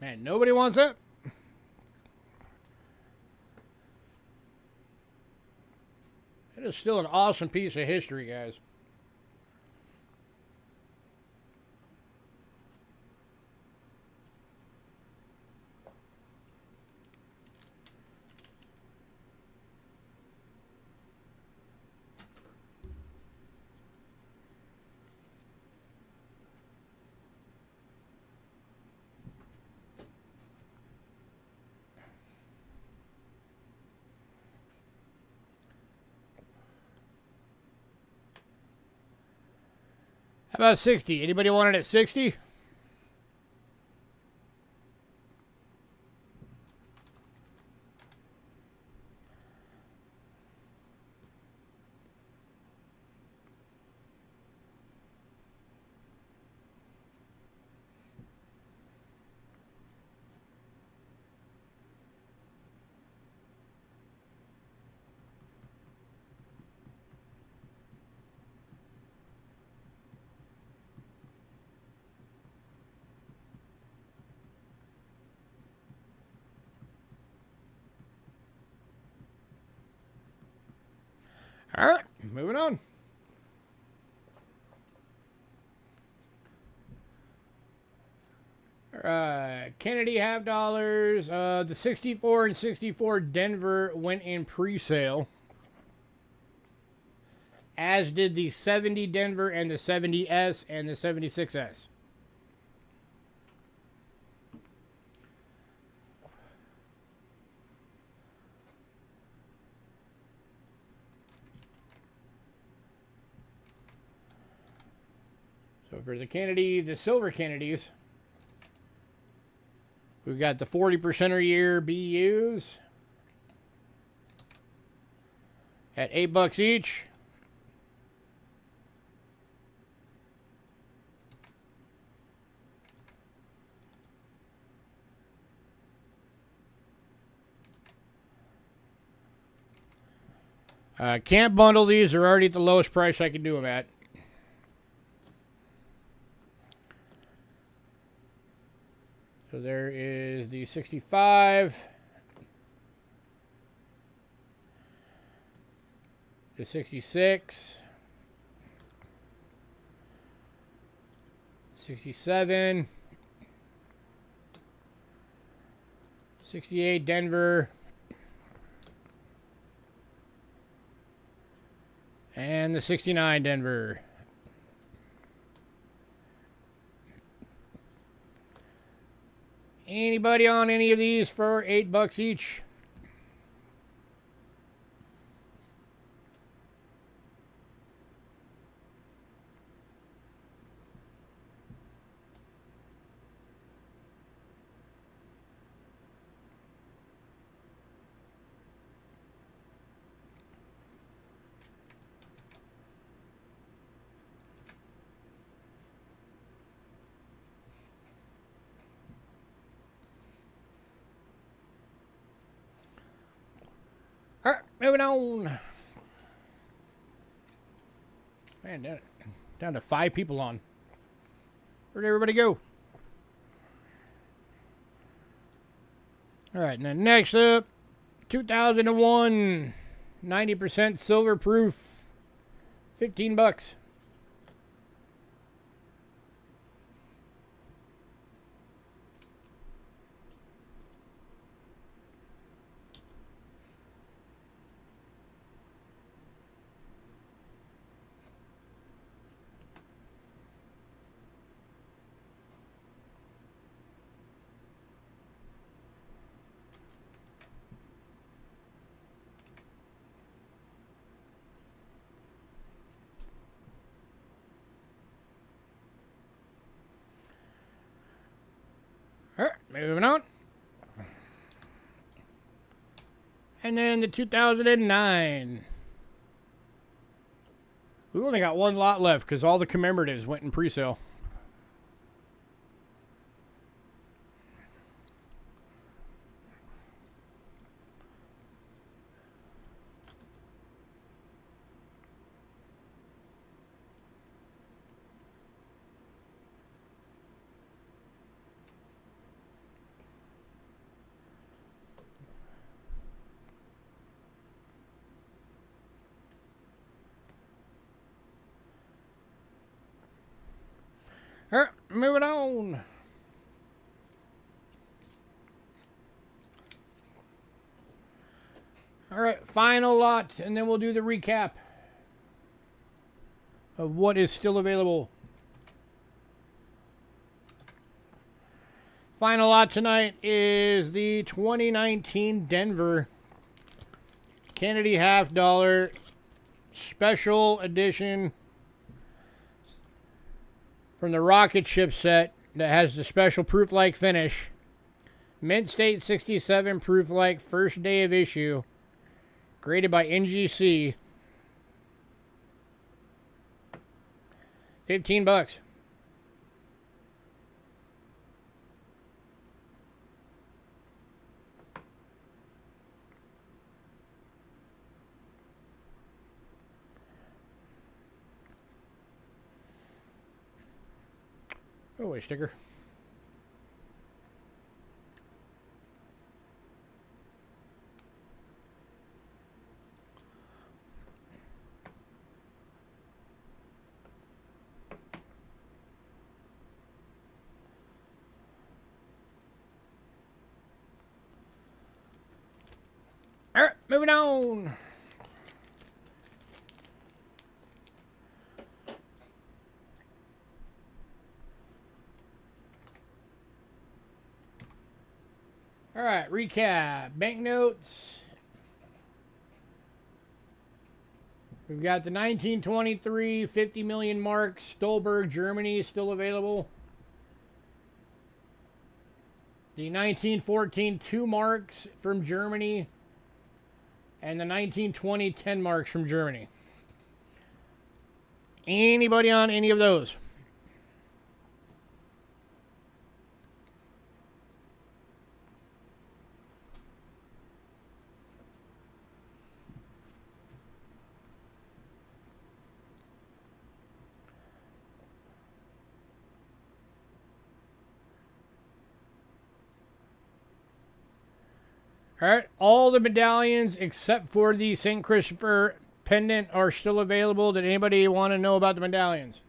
Man, nobody wants it. It is still an awesome piece of history, guys. How about 60? Anybody want it at 60? All right, moving on. All right, Kennedy half dollars. The 64 and 64 Denver went in pre-sale, as did the 70 Denver and the 70S and the 76S. So for the Kennedy, the silver Kennedys, we've got the 40% a year BUs at $8 each. Can't bundle these. They're already at the lowest price I can do them at. So there is the 65, the 66, 67, 68 Denver, and the 69 Denver. Anybody on any of these for $8 each? All right, moving on. Man, down to 5 people on. Where'd everybody go? All right, now next up, 2001, 90% silver proof, 15 bucks. Moving on. And then the 2009. We only got one lot left because all the commemoratives went in pre-sale. All right, moving on. All right, final lot, and then we'll do the recap of what is still available. Final lot tonight is the 2019 Denver Kennedy half dollar special edition from the rocket ship set that has the special proof-like finish. Mint State 67 proof-like, first day of issue. Graded by NGC. 15 bucks. Oh, a sticker. All right, moving on. All right, recap. Banknotes. We've got the 1923 50 million marks. Stolberg, Germany is still available. The 1914 2 marks from Germany. And the 1920 10 marks from Germany. Anybody on any of those? All right, all the medallions except for the St. Christopher pendant are still available. Did anybody want to know about the medallions?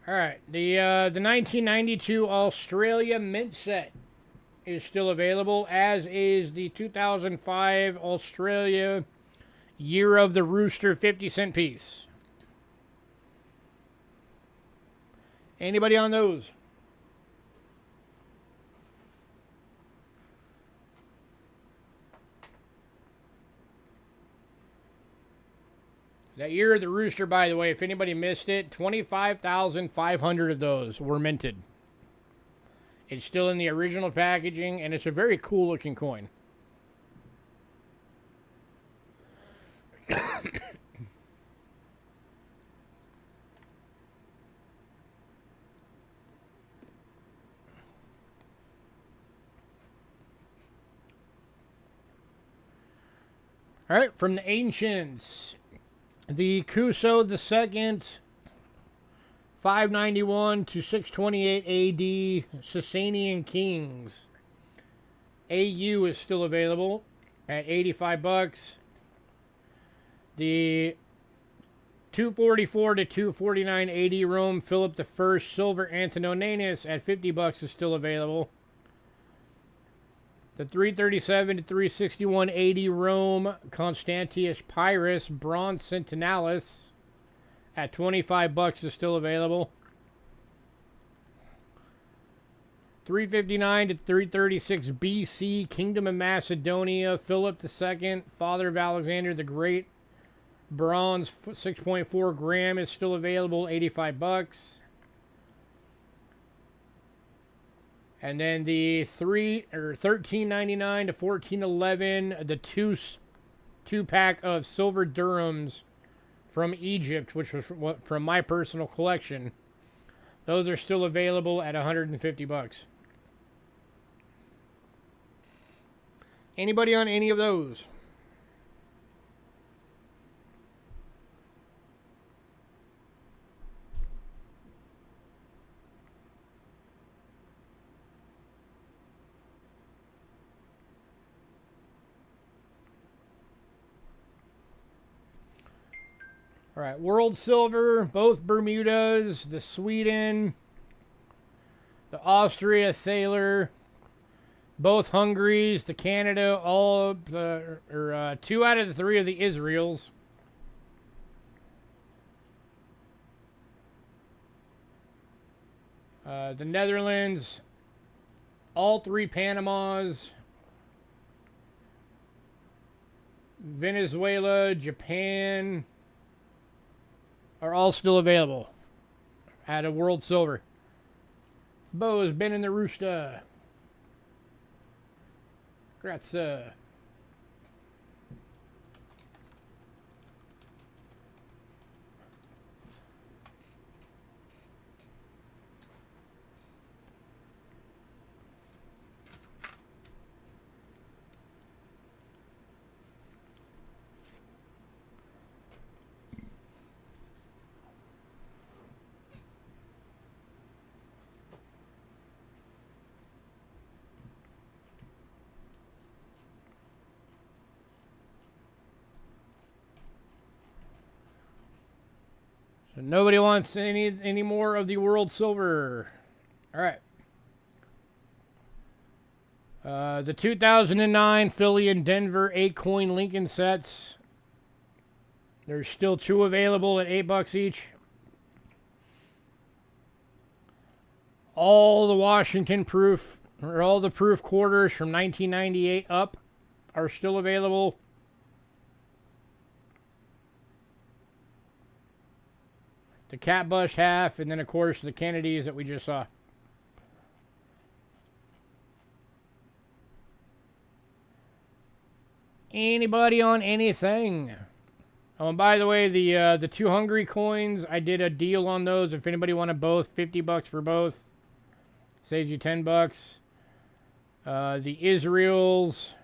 All right, the 1992 Australia mint set is still available, as is the 2005 Australia Year of the Rooster 50-cent piece. Anybody on those? That Year of the Rooster, by the way, if anybody missed it, 25,500 of those were minted. It's still in the original packaging, and it's a very cool looking coin. All right, from the ancients, the Kuso II, 591 to 628 AD, Sasanian Kings. AU is still available at 85 bucks. The 244 to 249 AD Rome Philip I Silver Antoninus at 50 bucks is still available. The 337 to 361 AD Rome Constantius Pyrrhus Bronze Centenalis at 25 bucks is still available. 359 to 336 BC Kingdom of Macedonia Philip II Father of Alexander the Great Bronze 6.4 gram is still available, 85 bucks. And then the 1399 to 1411, the two pack of silver dirhams from Egypt, which was from my personal collection. Those are still available at 150 bucks. Anybody on any of those? All right, World Silver, both Bermudas, the Sweden, the Austria Thaler, both Hungaries, the Canada, all of the, 2 out of the 3 of the Israels. The Netherlands, all 3 Panamas, Venezuela, Japan, are all still available at a World Silver. Bo has been in the rooster. Grazie. So nobody wants any more of the World Silver. All right. The 2009 Philly and Denver 8-coin Lincoln sets. There's still 2 available at 8 bucks each. All the Washington proof, or all the proof quarters from 1998 up are still available. The Catbush half, and then of course the Kennedys that we just saw. Anybody on anything? Oh, and by the way, the 2 Hungary coins, I did a deal on those. If anybody wanted both, 50 bucks for both. Saves you 10 bucks. The Israels,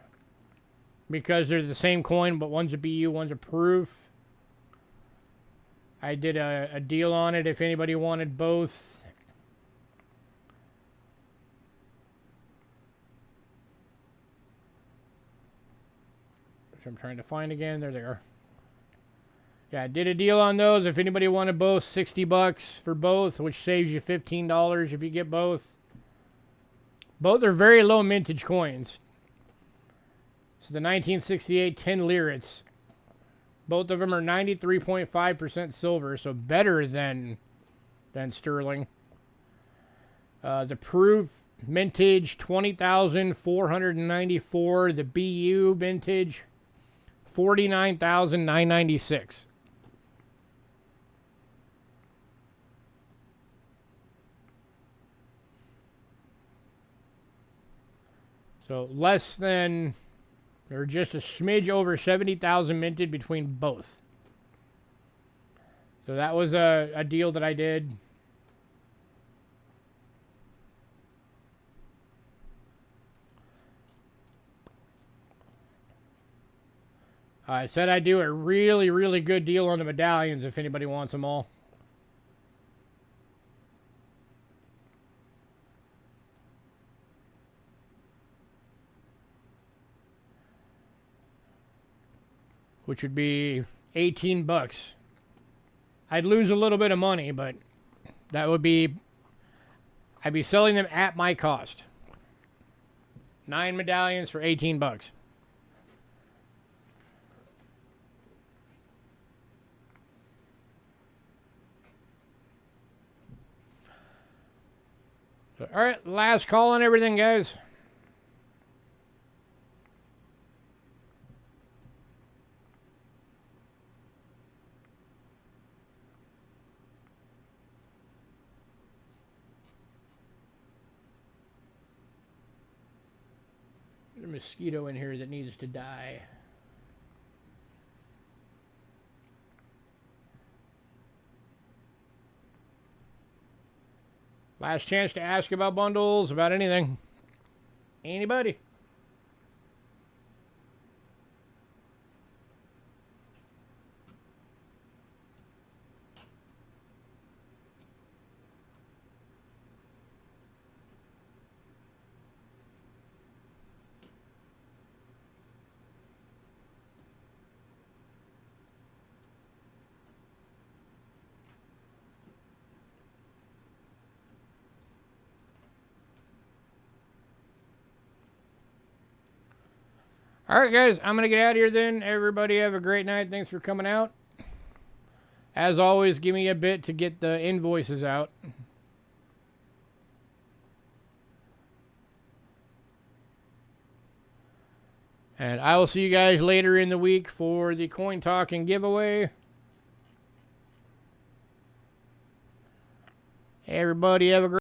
because they're the same coin, but one's a BU, one's a proof. I did a deal on it if anybody wanted both. Which I'm trying to find again. There they are. Yeah, I did a deal on those. If anybody wanted both, 60 bucks for both, which saves you $15 if you get both. Both are very low mintage coins. So the 1968 10 lirits. Both of them are 93.5% silver, so better than sterling. The proof mintage 20,494. The BU vintage 49,996. So less than, or just a smidge over 70,000 minted between both. So that was a deal that I did. I said I'd do a really, really good deal on the medallions if anybody wants them all. Which would be 18 bucks. I'd lose a little bit of money, but that would be... I'd be selling them at my cost. 9 medallions for 18 bucks. All right, last call on everything, guys. There's a mosquito in here that needs to die. Last chance to ask about bundles, about anything. Anybody? All right, guys, I'm going to get out of here then. Everybody have a great night. Thanks for coming out. As always, give me a bit to get the invoices out. And I will see you guys later in the week for the coin talking giveaway. Everybody have a great